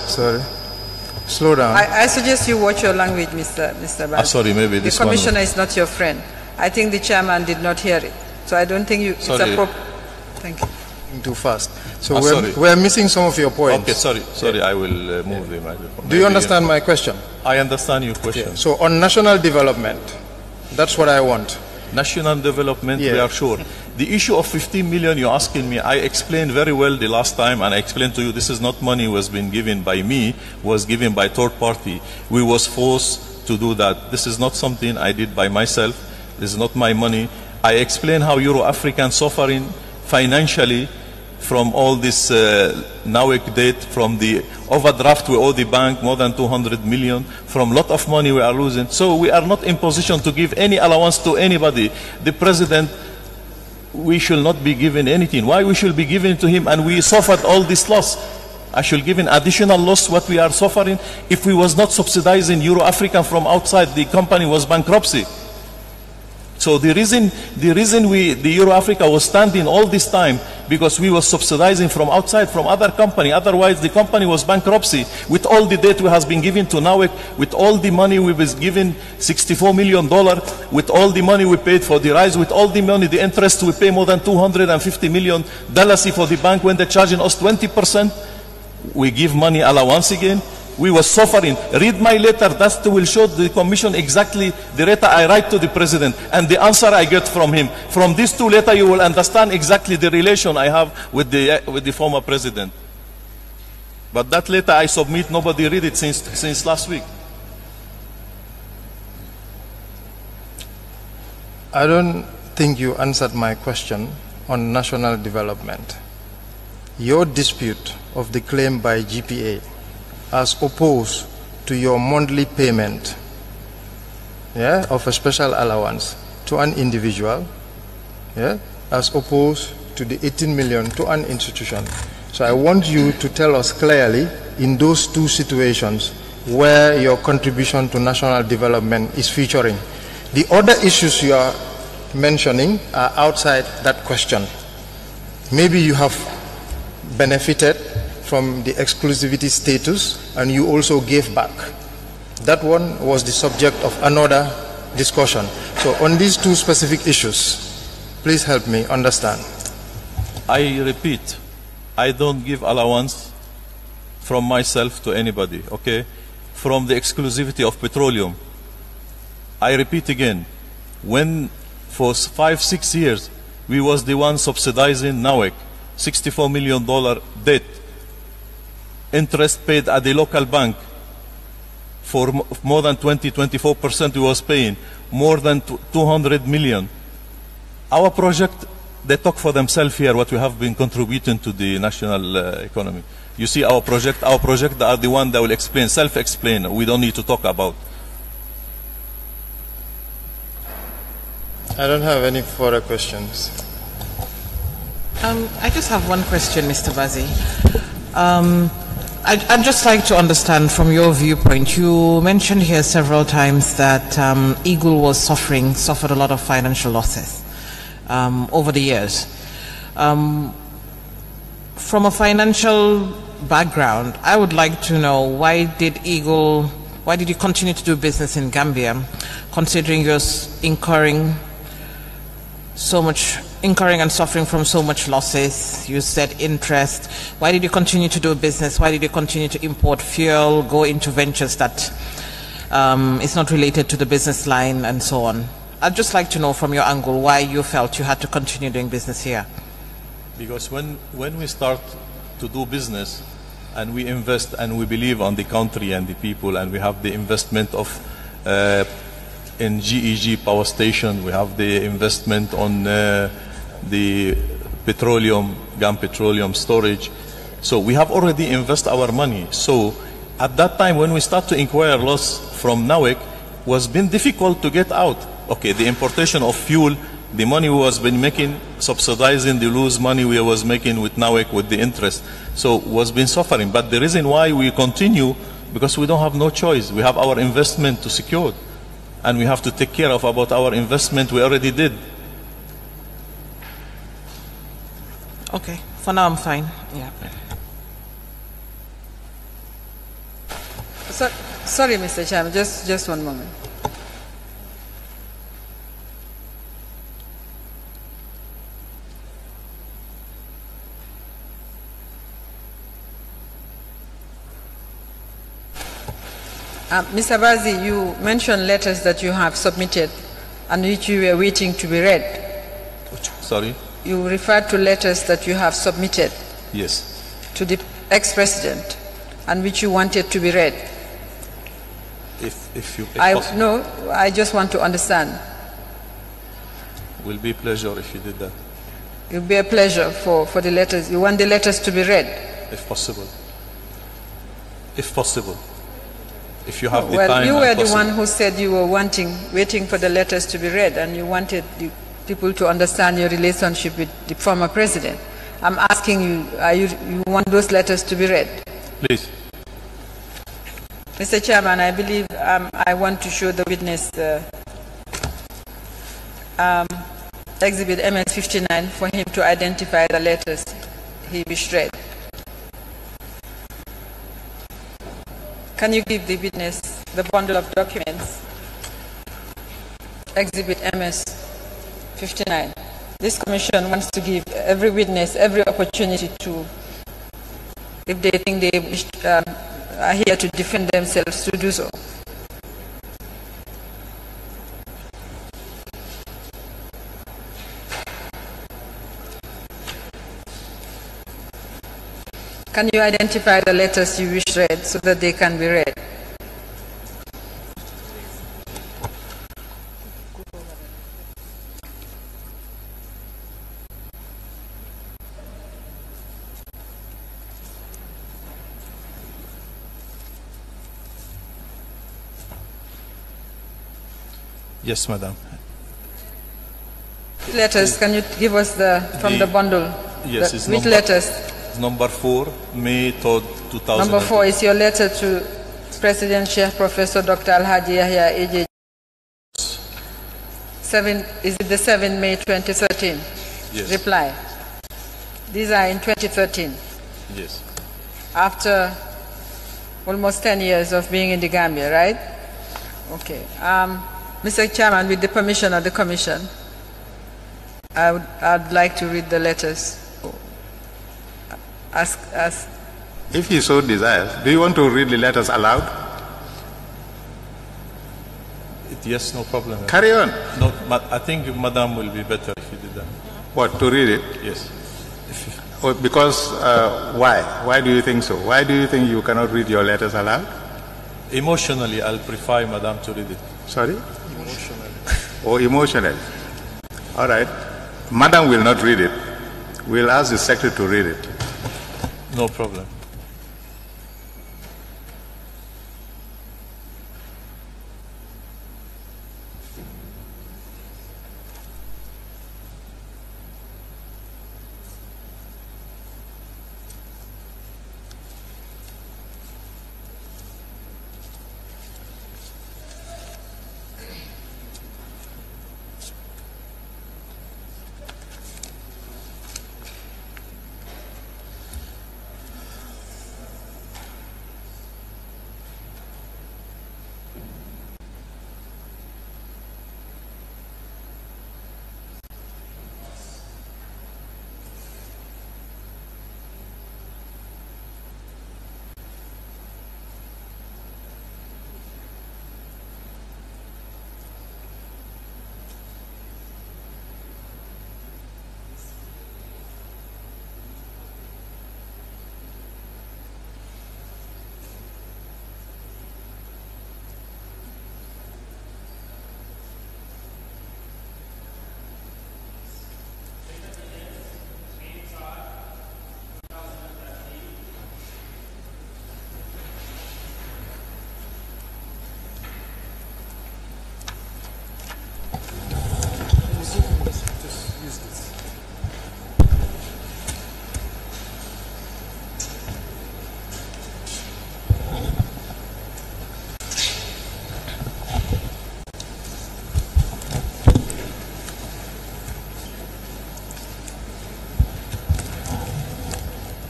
Sorry. Slow down. I suggest you watch your language, Mr. Baz. Sorry, maybe this one. The commissioner is not your friend. I think the chairman did not hear it. So I don't think it's appropriate. Thank you. Too fast. So we're missing some of your points. Okay, sorry. I will move the microphone. Do you understand my question? I understand your question. Yeah. So on national development, that's what I want. National development, we are sure. The issue of 15 million you're asking me, I explained very well the last time, and I explained to you this is not money was been given by me, was given by third party. We was forced to do that. This is not something I did by myself. This is not my money. I explained how Euro-African suffering financially from all this NAWEC debt, from the overdraft we owe the bank more than 200 million, from lot of money we are losing. So we are not in position to give any allowance to anybody. The president, we should not be given anything. Why we should be giving to him and we suffered all this loss? I should give an additional loss what we are suffering. If we was not subsidizing Euro-African from outside, the company was bankruptcy. So the reason the Euro-Africa was standing all this time because we were subsidizing from outside, from other company. Otherwise, the company was bankruptcy. With all the debt we has been given to NAWEC, with all the money we was given, $64 million, with all the money we paid for the rise, with all the money, the interest we pay more than $250 million for the bank when they're charging us 20%. We give money allowance again. We were suffering. Read my letter. That will show the commission exactly the letter I write to the president and the answer I get from him. From these two letters, you will understand exactly the relation I have with the former president. But that letter I submit, nobody read it since last week. I don't think you answered my question on national development. Your dispute of the claim by GPA as opposed to your monthly payment of a special allowance to an individual, as opposed to the 18 million to an institution. So I want you to tell us clearly in those two situations where your contribution to national development is featuring. The other issues you are mentioning are outside that question. Maybe you have benefited from the exclusivity status and you also gave back. That one was the subject of another discussion. So on these two specific issues, please help me understand. I repeat, I don't give allowance from myself to anybody, okay? From the exclusivity of petroleum. I repeat again, when for 5-6 years we was the one subsidizing NAWEC, $64 million debt, interest paid at the local bank for more than 20-24% we was paying, more than 200 million. Our project, they talk for themselves here, what we have been contributing to the national economy. You see our project are the one that will explain, self-explain, we don't need to talk about. I don't have any further questions. I just have one question, Mr. Bazi. I'd just like to understand from your viewpoint, you mentioned here several times that Eagle was suffered a lot of financial losses over the years. From a financial background, I would like to know why did you continue to do business in Gambia, considering you're incurring and suffering from so much losses? You said interest. Why did you continue to do business? Why did you continue to import fuel, go into ventures that is not related to the business line and so on? I'd just like to know from your angle why you felt you had to continue doing business here. Because when we start to do business and we invest and we believe on the country and the people, and we have the investment of in GEG power station, we have the investment on the petroleum, GAM petroleum storage. So we have already invested our money. So at that time when we start to inquire loss from NAWEC, was been difficult to get out. Okay, the importation of fuel, the money we was been making, subsidizing the lose money we was making with NAWEC with the interest. So was been suffering. But the reason why we continue, because we don't have no choice. We have our investment to secure. And we have to take care of about our investment we already did. Okay, for now I'm fine. Yeah. Sorry, Mr. Chairman, just one moment. Mr. Bazi, you mentioned letters that you have submitted and which you were waiting to be read. Sorry? You referred to letters that you have submitted. Yes. To the ex-president and which you wanted to be read. No, I just want to understand. Will be a pleasure if you did that. It will be a pleasure for the letters. You want the letters to be read? If possible. If possible. If you have the well, time. You were the one who said you were waiting for the letters to be read, and you wanted the people to understand your relationship with the former president. I'm asking you, you want those letters to be read? Please. Mr. Chairman, I believe I want to show the witness Exhibit MS-59 for him to identify the letters he wished read. Can you give the witness the bundle of documents? Exhibit MS-59. This commission wants to give every witness every opportunity to, if they think they are here to defend themselves, to do so. Can you identify the letters you wish read so that they can be read? Yes, madam. Letters, can you give us from the bundle? Yes, it's which letters? Number 4, May 3rd, 2000. Number 4 is your letter to President Sheikh Professor Dr. Alhaji Yahya AJ. is it the 7 May 2013? Yes. Reply. These are in 2013. Yes. After almost 10 years of being in the Gambia, right? Okay. Mr. Chairman, with the permission of the Commission, I'd like to read the letters. If he so desires, do you want to read the letters aloud? Yes, no problem. Carry on. No, I think Madam will be better if you did that. What, to read it? Yes. Oh, because, why? Why do you think so? Why do you think you cannot read your letters aloud? Emotionally, I'll prefer Madam to read it. Sorry? Emotionally. Oh, emotionally. All right. Madam will not read it. We'll ask the secretary to read it. No problem.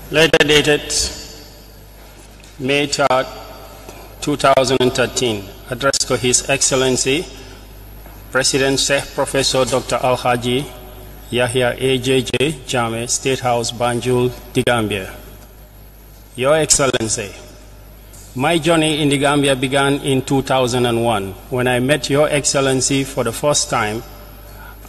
Letter dated May 3rd, 2013, addressed to His Excellency President Sheikh Professor Dr. Al-Haji Yahya AJJ Jammeh, State House, Banjul, The Gambia. Your Excellency, my journey in the Gambia began in 2001 when I met Your Excellency for the first time,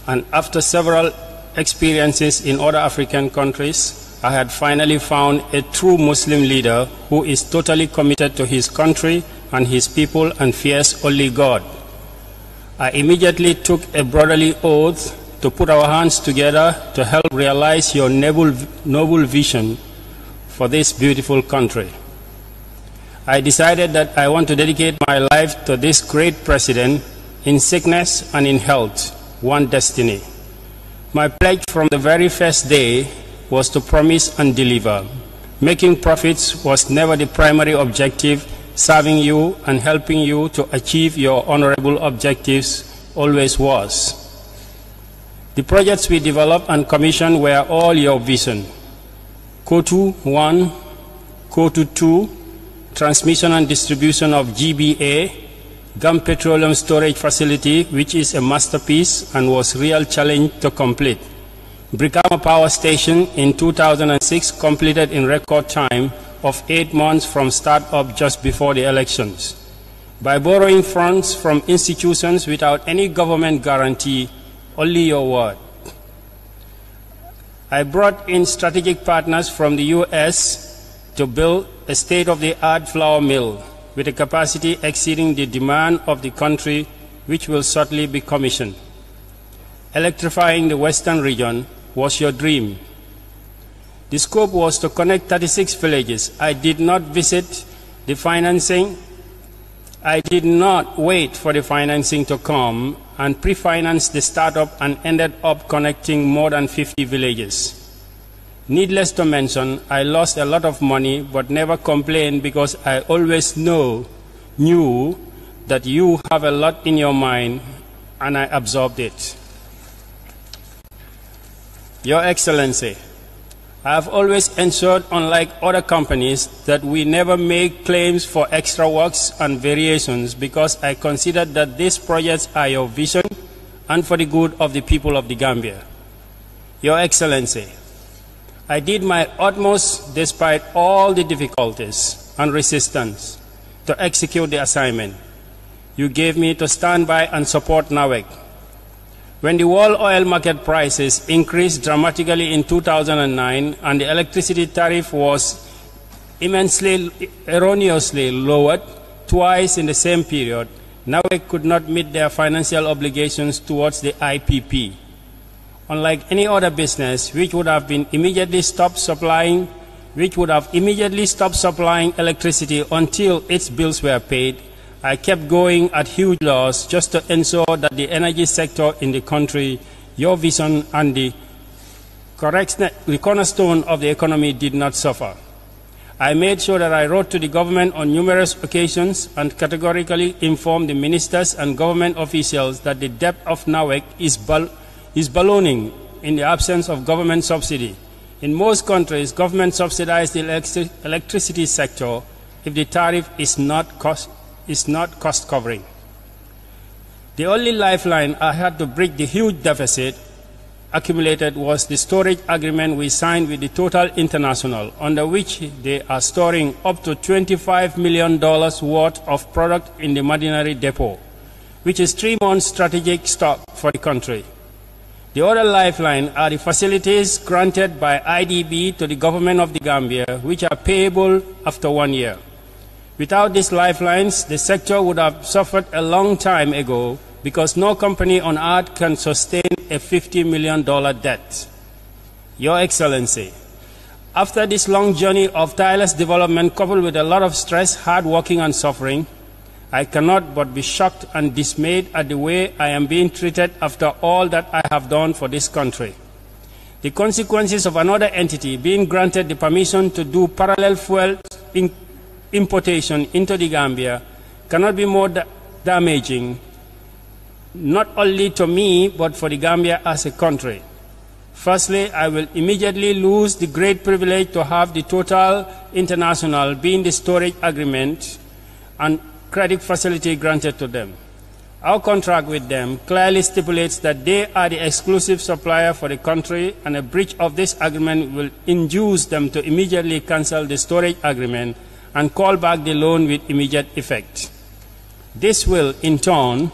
and after several experiences in other African countries, I had finally found a true Muslim leader who is totally committed to his country and his people and fears only God. I immediately took a brotherly oath to put our hands together to help realize your noble vision for this beautiful country. I decided that I want to dedicate my life to this great president in sickness and in health, one destiny. My pledge from the very first day was to promise and deliver. Making profits was never the primary objective. Serving you and helping you to achieve your honorable objectives always was. The projects we developed and commissioned were all your vision. Kotu 1, Kotu 2, transmission and distribution of GBA, Gum Petroleum Storage Facility, which is a masterpiece and was a real challenge to complete. Brikama Power Station in 2006, completed in record time of 8 months from start-up just before the elections. By borrowing funds from institutions without any government guarantee, only your word. I brought in strategic partners from the US to build a state-of-the-art flour mill with a capacity exceeding the demand of the country, which will shortly be commissioned. Electrifying the western region was your dream. The scope was to connect 36 villages. I did not visit the financing. I did not wait for the financing to come and pre-financed the startup and ended up connecting more than 50 villages. Needless to mention, I lost a lot of money but never complained because I always knew that you have a lot in your mind and I absorbed it. Your Excellency, I have always ensured, unlike other companies, that we never make claims for extra works and variations because I consider that these projects are your vision and for the good of the people of the Gambia. Your Excellency, I did my utmost despite all the difficulties and resistance to execute the assignment you gave me to stand by and support NAWEC. When the world oil market prices increased dramatically in 2009 and the electricity tariff was erroneously lowered twice in the same period, NAWEC could not meet their financial obligations towards the IPP. Unlike any other business which would have immediately stopped supplying electricity until its bills were paid, I kept going at huge loss just to ensure that the energy sector in the country, your vision and the cornerstone of the economy did not suffer. I made sure that I wrote to the government on numerous occasions and categorically informed the ministers and government officials that the debt of NAWEC is ballooning in the absence of government subsidy. In most countries, government subsidize the electricity sector if the tariff is not cost covering. The only lifeline I had to break the huge deficit accumulated was the storage agreement we signed with the Total International, under which they are storing up to $25 million worth of product in the Madinari depot, which is 3 months strategic stock for the country. The other lifeline are the facilities granted by IDB to the government of the Gambia, which are payable after 1 year. Without these lifelines, the sector would have suffered a long time ago because no company on earth can sustain a $50 million debt. Your Excellency, after this long journey of tireless development coupled with a lot of stress, hard working and suffering, I cannot but be shocked and dismayed at the way I am being treated after all that I have done for this country. The consequences of another entity being granted the permission to do parallel fuel importation into the Gambia cannot be more damaging, not only to me, but for the Gambia as a country. Firstly, I will immediately lose the great privilege to have the Total International being the storage agreement and credit facility granted to them. Our contract with them clearly stipulates that they are the exclusive supplier for the country, and a breach of this agreement will induce them to immediately cancel the storage agreement and call back the loan with immediate effect. This will, in turn,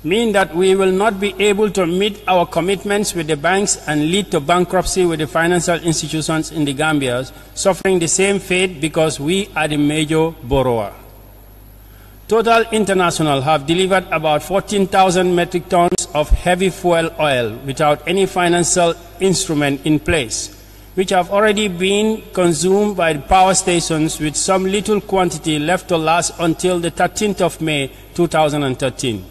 mean that we will not be able to meet our commitments with the banks and lead to bankruptcy with the financial institutions in the Gambia, suffering the same fate because we are the major borrower. Total International have delivered about 14,000 metric tons of heavy fuel oil without any financial instrument in place, which have already been consumed by the power stations with some little quantity left to last until the 13th of May 2013.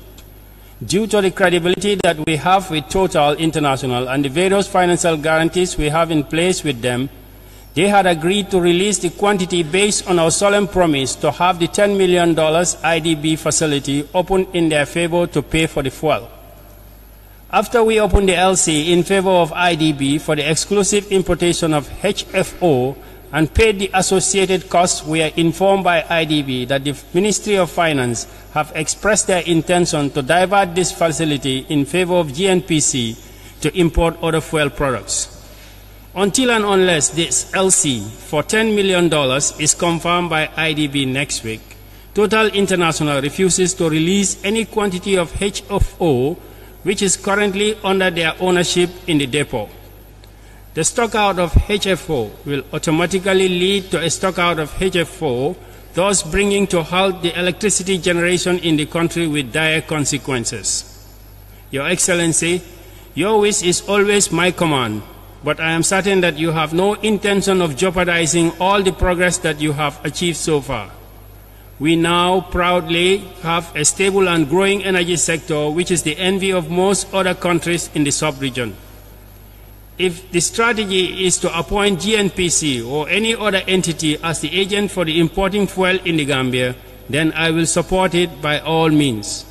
Due to the credibility that we have with Total International and the various financial guarantees we have in place with them, they had agreed to release the quantity based on our solemn promise to have the $10 million IDB facility open in their favor to pay for the fuel. After we opened the LC in favor of IDB for the exclusive importation of HFO and paid the associated costs, we are informed by IDB that the Ministry of Finance have expressed their intention to divert this facility in favor of GNPC to import other fuel products. Until and unless this LC for $10 million is confirmed by IDB next week, Total International refuses to release any quantity of HFO which is currently under their ownership in the depot. The stockout of HFO will automatically lead to a stockout of HFO, thus bringing to halt the electricity generation in the country with dire consequences. Your Excellency, your wish is always my command, but I am certain that you have no intention of jeopardizing all the progress that you have achieved so far. We now proudly have a stable and growing energy sector, which is the envy of most other countries in the sub-region. If the strategy is to appoint GNPC or any other entity as the agent for the importing fuel in the Gambia, then I will support it by all means.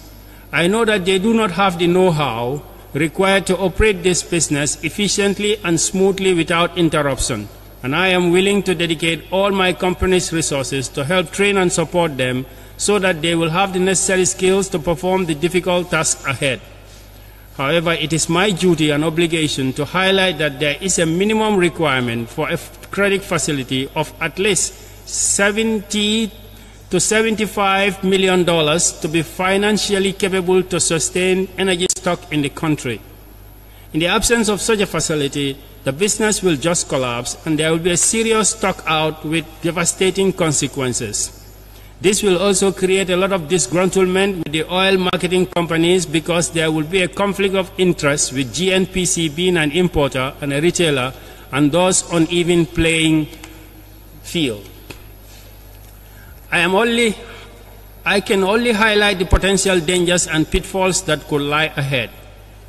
I know that they do not have the know-how required to operate this business efficiently and smoothly without interruption, and I am willing to dedicate all my company's resources to help train and support them so that they will have the necessary skills to perform the difficult task ahead. However, it is my duty and obligation to highlight that there is a minimum requirement for a credit facility of at least $70 to $75 million to be financially capable to sustain energy stock in the country. In the absence of such a facility, the business will just collapse and there will be a serious stock out with devastating consequences. This will also create a lot of disgruntlement with the oil marketing companies because there will be a conflict of interest with GNPC being an importer and a retailer and thus uneven playing field. I can only highlight the potential dangers and pitfalls that could lie ahead.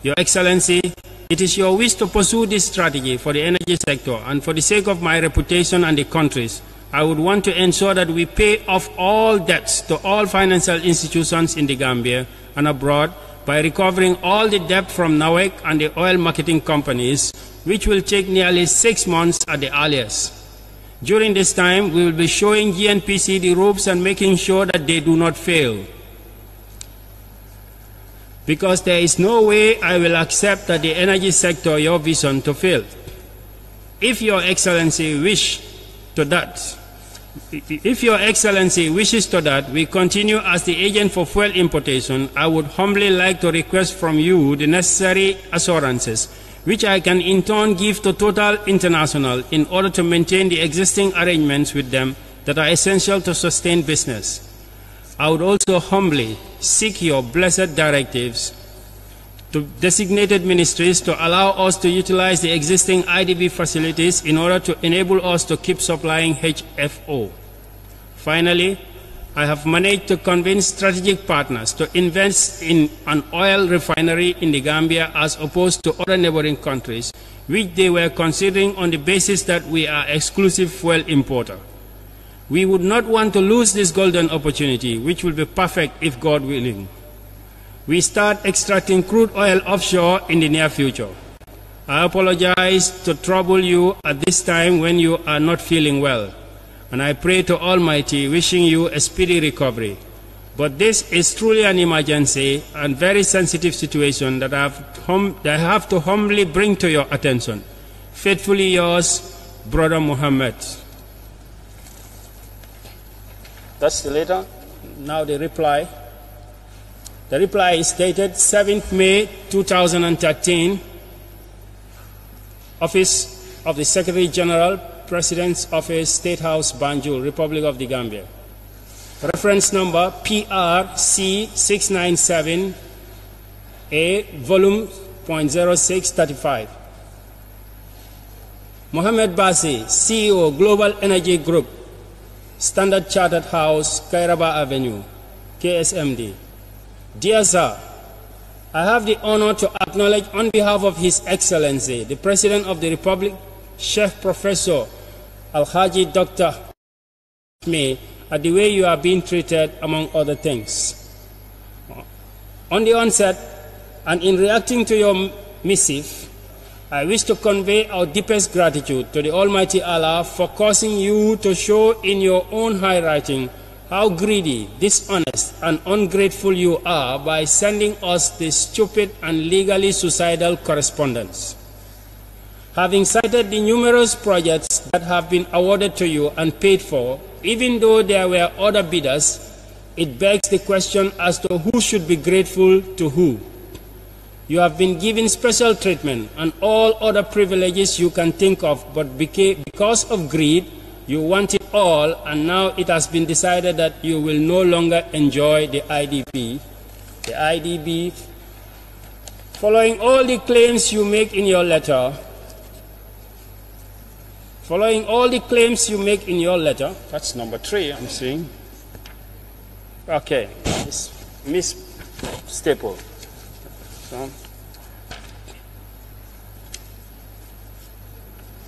Your Excellency, it is your wish to pursue this strategy for the energy sector, and for the sake of my reputation and the country's, I would want to ensure that we pay off all debts to all financial institutions in the Gambia and abroad by recovering all the debt from NAWEC and the oil marketing companies, which will take nearly 6 months at the earliest. During this time, we will be showing GNPC the ropes and making sure that they do not fail. Because there is no way I will accept that the energy sector, your vision, to fail. If Your Excellency wishes to that, we continue as the agent for fuel importation, I would humbly like to request from you the necessary assurances, which I can in turn give to Total International in order to maintain the existing arrangements with them that are essential to sustain business. I would also humbly seek your blessed directives to designated ministries to allow us to utilize the existing IDB facilities in order to enable us to keep supplying HFO. Finally, I have managed to convince strategic partners to invest in an oil refinery in the Gambia as opposed to other neighboring countries, which they were considering on the basis that we are exclusive fuel importer. We would not want to lose this golden opportunity, which will be perfect if God willing. We start extracting crude oil offshore in the near future. I apologize to trouble you at this time when you are not feeling well, and I pray to Almighty wishing you a speedy recovery. But this is truly an emergency and very sensitive situation that I have to humbly bring to your attention. Faithfully yours, Brother Muhammad. That's the letter. Now the reply. The reply is dated 7th May 2013, Office of the Secretary General, President's Office, State House, Banjul, Republic of the Gambia. Reference number PRC 697A, volume .0635. Mohammed Basi, CEO, Global Energy Group, Standard Chartered House, Kairaba Avenue, KSMD. Dear Sir, I have the honor to acknowledge on behalf of His Excellency, the President of the Republic, Chef Professor Alhaji Dr. Me, at the way you are being treated, among other things. On the onset, and in reacting to your missive, I wish to convey our deepest gratitude to the Almighty Allah for causing you to show in your own handwriting how greedy, dishonest, and ungrateful you are by sending us this stupid and legally suicidal correspondence. Having cited the numerous projects that have been awarded to you and paid for, even though there were other bidders, it begs the question as to who should be grateful to who. You have been given special treatment and all other privileges you can think of, but because of greed, you want it all, and now it has been decided that you will no longer enjoy the IDB. The IDB, following all the claims you make in your letter, that's number 3, I'm seeing. Okay, Miss Staple. So,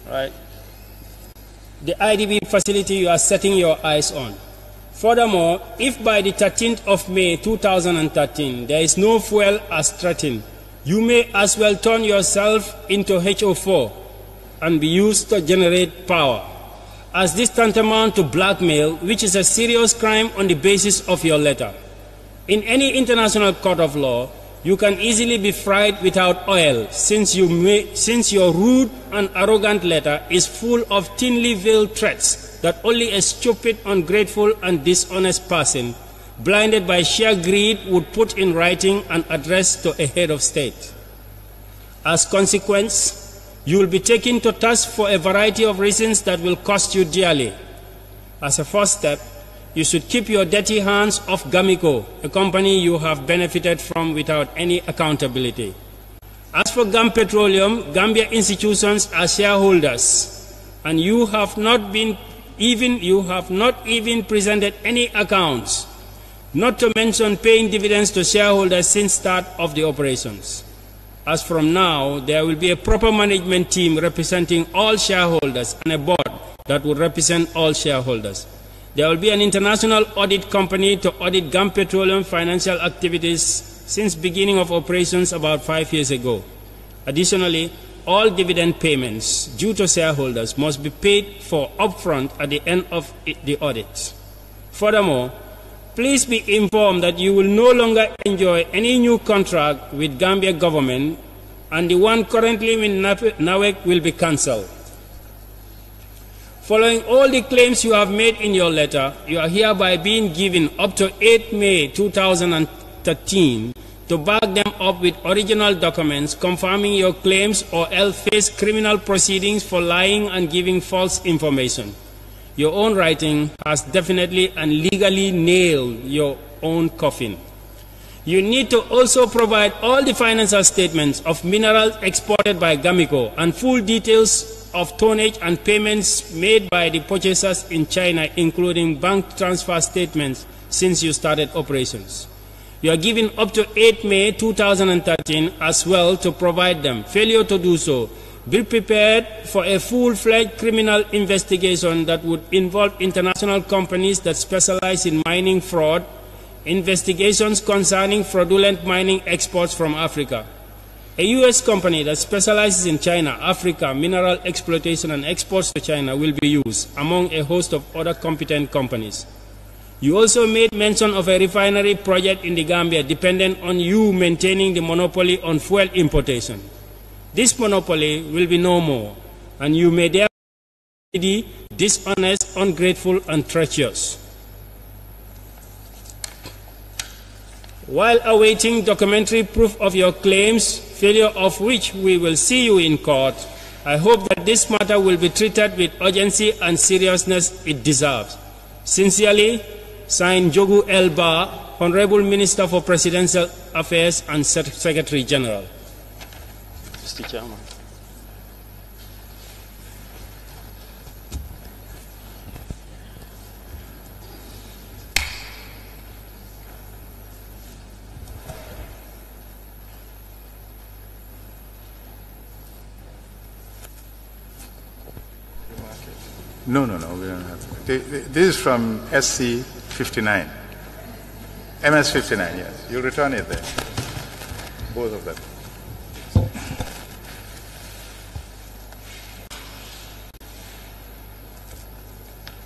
right. The IDB facility you are setting your eyes on. Furthermore, if by the 13th of May 2013 there is no fuel as threatened, you may as well turn yourself into HO4 and be used to generate power, as this tantamount to blackmail, which is a serious crime on the basis of your letter. In any international court of law, you can easily be fried without oil, since your rude and arrogant letter is full of thinly veiled threats that only a stupid, ungrateful, and dishonest person, blinded by sheer greed, would put in writing and address to a head of state. As consequence, you will be taken to task for a variety of reasons that will cost you dearly. As a first step, you should keep your dirty hands off Gamico, a company you have benefited from without any accountability. As for GAM Petroleum, Gambia institutions are shareholders, and you have not even presented any accounts, not to mention paying dividends to shareholders since start of the operations. As from now, there will be a proper management team representing all shareholders and a board that will represent all shareholders. There will be an international audit company to audit GAM Petroleum financial activities since beginning of operations about 5 years ago. Additionally, all dividend payments due to shareholders must be paid for upfront at the end of the audit. Furthermore, please be informed that you will no longer enjoy any new contract with Gambia government, and the one currently with NAWEC will be cancelled. Following all the claims you have made in your letter, you are hereby being given up to 8 May 2013 to back them up with original documents confirming your claims, or else face criminal proceedings for lying and giving false information. Your own writing has definitely and legally nailed your own coffin. You need to also provide all the financial statements of minerals exported by Gamico and full details of tonnage and payments made by the purchasers in China, including bank transfer statements since you started operations. You are given up to 8 May 2013 as well to provide them. Failure to do so, be prepared for a full-fledged criminal investigation that would involve international companies that specialize in mining fraud, investigations concerning fraudulent mining exports from Africa. A U.S. company that specializes in China, Africa, mineral exploitation and exports to China will be used, among a host of other competent companies. You also made mention of a refinery project in the Gambia dependent on you maintaining the monopoly on fuel importation. This monopoly will be no more, and you may therefore be dishonest, ungrateful, and treacherous. While awaiting documentary proof of your claims, failure of which we will see you in court, I hope that this matter will be treated with urgency and seriousness it deserves. Sincerely, signed Jogu L. Ba, Honorable Minister for Presidential Affairs and Secretary General. Mr. Chairman. No, we don't have to. This is from SC 59. MS 59, yes. You'll return it there. Both of them.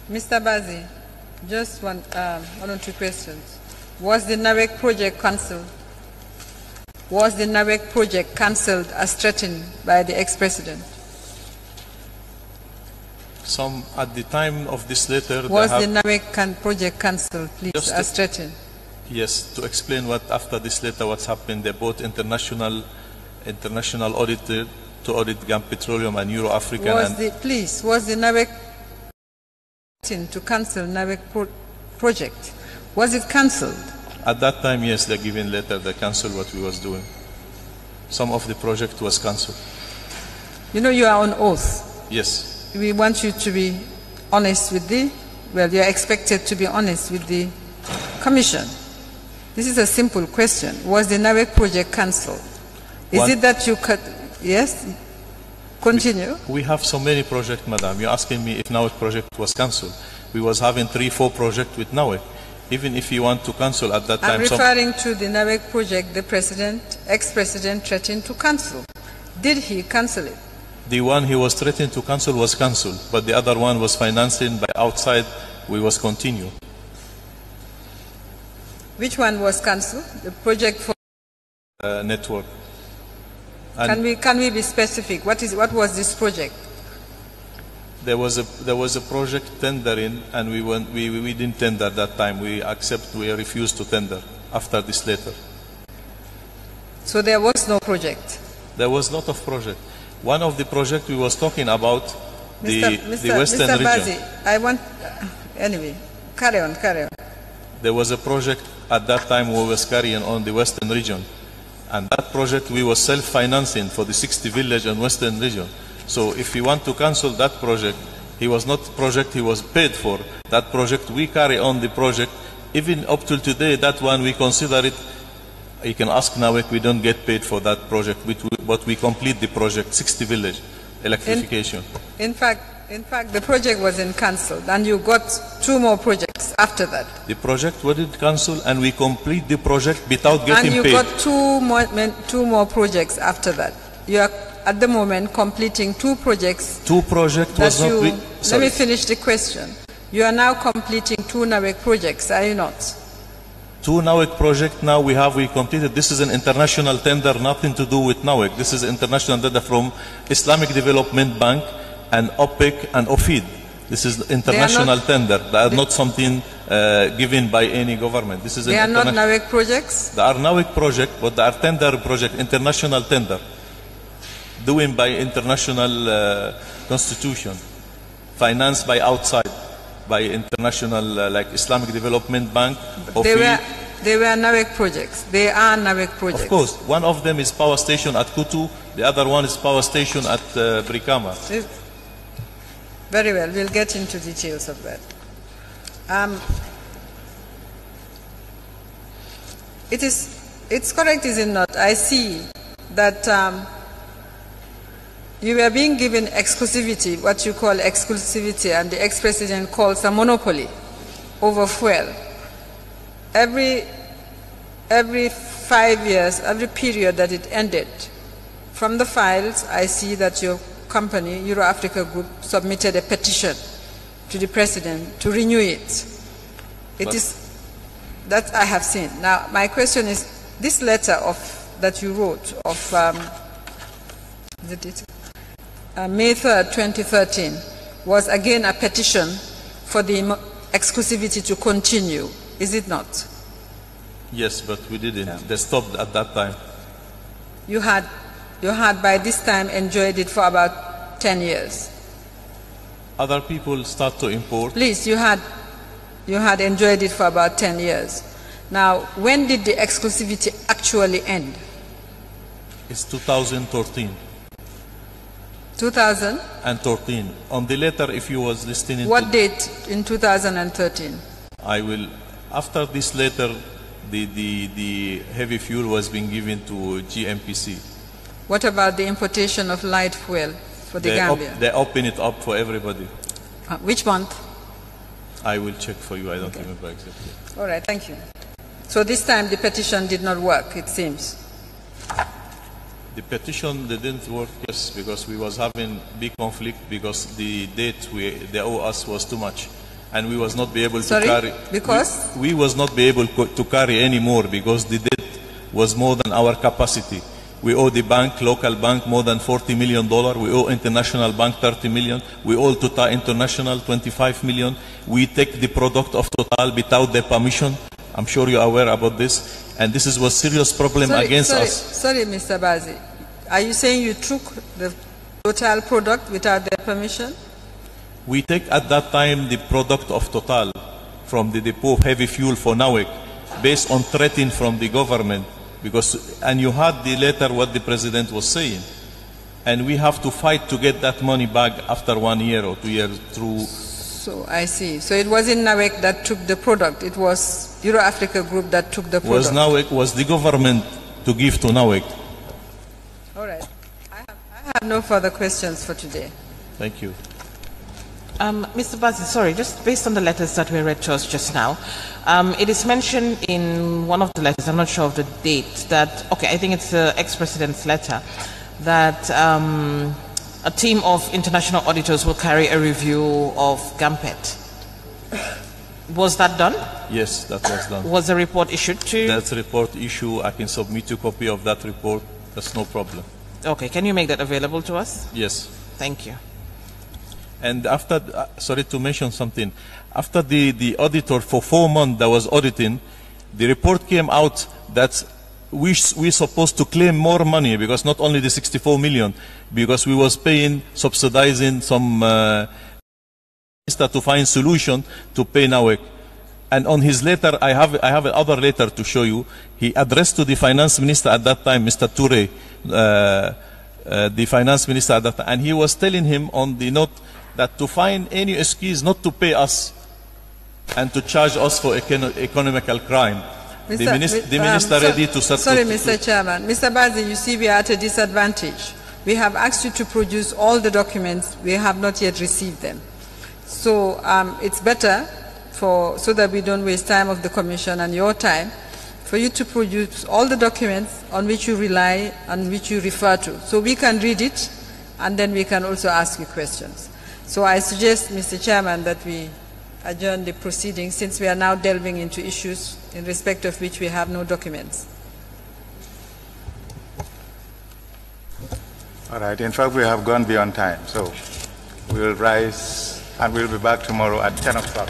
Mr. Bazi, just one or two questions. Was the NAWEC project cancelled? Was the NAWEC project cancelled as threatened by the ex-president? Some at the time of this letter. Was the NAWEC project cancelled, please, as threatened? Yes, to explain what after this letter what's happened. They brought international auditor to audit GAM Petroleum and Euro African. Was the NAWEC to cancel NAWEC project? Was it cancelled? At that time, yes, they given letter. They cancelled what we was doing. Some of the project was cancelled. You know you are on oath. Yes. We want you to be honest with you are expected to be honest with the Commission. This is a simple question. Was the NAWEC project cancelled? Is it that you cut? Yes? Continue. We have so many projects, madam. You're asking me if NAWEC project was cancelled. We was having 3-4 projects with NAWEC. Even if you want to cancel at that time... I'm referring to the NAWEC project the ex-president threatened to cancel. Did he cancel it? The one he was threatening to cancel was cancelled, but the other one was financing by outside. We was continue. Which one was cancelled? The project for network. Can we be specific? What was this project? There was a project tendering, and we didn't tender at that time. We refused to tender after this letter. So there was no project. There was a lot of project. One of the projects we was talking about, the Western Mr. region. Bazi, I want anyway. Carry on. There was a project at that time we was carrying on the Western region, and that project we was self-financing for the 60 village and Western region. So if you want to cancel that project, he was not project he was paid for. That project we carry on the project, even up till today. That one we consider it. You can ask NAWEC, we don't get paid for that project, but we complete the project, 60 village electrification. In fact, the project wasn't cancelled, and you got 2 more projects after that. The project wasn't cancelled, and we complete the project without getting paid. And you got 2 more projects after that. You are at the moment completing 2 projects. 2 projects was not... Let me finish the question. You are now completing 2 NAWEC projects, are you not? 2 NAWEC projects now we completed. This is an international tender, nothing to do with NAWEC. This is international tender from Islamic Development Bank and OPEC and OFID. This is international tender. They are not something given by any government. This is they are not NAWEC projects? They are NAWEC projects, but they are tender project, international tender, doing by international constitution, financed by outside, by international like Islamic Development Bank. They were NAWEC projects. They are NAWEC projects. Of course. One of them is power station at Kutu. The other one is power station at Brikama. Very well. We'll get into details of that. It's correct, is it not? I see that you were being given exclusivity, what you call exclusivity, and the ex-president calls a monopoly over fuel. Every 5 years, every period that it ended, from the files, I see that your company, Euro Africa Group, submitted a petition to the president to renew it. That I have seen. Now, my question is, this letter that you wrote of May 3rd, 2013, was again a petition for the exclusivity to continue, is it not? Yes, but we didn't. Yeah. They stopped at that time. You had by this time enjoyed it for about 10 years. Other people start to import. Please, you had enjoyed it for about 10 years. Now, when did the exclusivity actually end? It's 2013. 2013. On the letter, if you was listening. What date in 2013? I will. After this letter, the heavy fuel was being given to GMPC. What about the importation of light fuel for the Gambia? They open it up for everybody. Which month? I will check for you. I don't remember exactly. All right, thank you. So this time the petition did not work, it seems. The petition didn't work, yes, because we was having big conflict because the date they owe us was too much, and we was not be able to carry. Because we was not be able to carry anymore because the debt was more than our capacity. We owe the bank, local bank, more than $40 million. We owe international bank $30 million. We owe Total International $25 million. We take the product of Total without their permission. I'm sure you are aware about this. And this was serious problem against us. Sorry, Mr. Bazi. Are you saying you took the Total product without their permission? We take at that time the product of Total from the depot of heavy fuel for NAWEC based on threatening from the government. And you had the letter what the president was saying. And we have to fight to get that money back after 1 year or 2 years through. So I see. So it wasn't NAWEC that took the product. It was Euro Africa Group that took the product. Was the government to give to NAWEC. All right. I have no further questions for today. Thank you. Mr. Bazi, sorry, just based on the letters that were read to us just now, it is mentioned in one of the letters, I'm not sure of the date, that, okay, I think it's the ex-president's letter, that a team of international auditors will carry a review of GAMPET. Was that done? Yes, that was done. Was the report issued to you? That's a report issue. I can submit a copy of that report. That's no problem. Okay, can you make that available to us? Yes. Thank you. And after, sorry to mention something, after the auditor for 4 months that was auditing, the report came out that we supposed to claim more money, because not only the 64 million, because we was paying, subsidizing some to find solution to pay NAWEC. And on his letter, I have another letter to show you. He addressed to the finance minister at that time, Mr. Toure, the finance minister at that time, and he was telling him on the note that to find any excuse not to pay us and to charge us for economical crime. The minister ready to settle. Sorry, Mr. Chairman. Mr. Bazi, you see we are at a disadvantage. We have asked you to produce all the documents. We have not yet received them. So it's better, so that we don't waste time of the Commission and your time, for you to produce all the documents on which you rely, on which you refer to. So we can read it, and then we can also ask you questions. So I suggest, Mr. Chairman, that we adjourn the proceedings, since we are now delving into issues in respect of which we have no documents. All right. In fact, we have gone beyond time. So we will rise, and we'll be back tomorrow at 10 o'clock.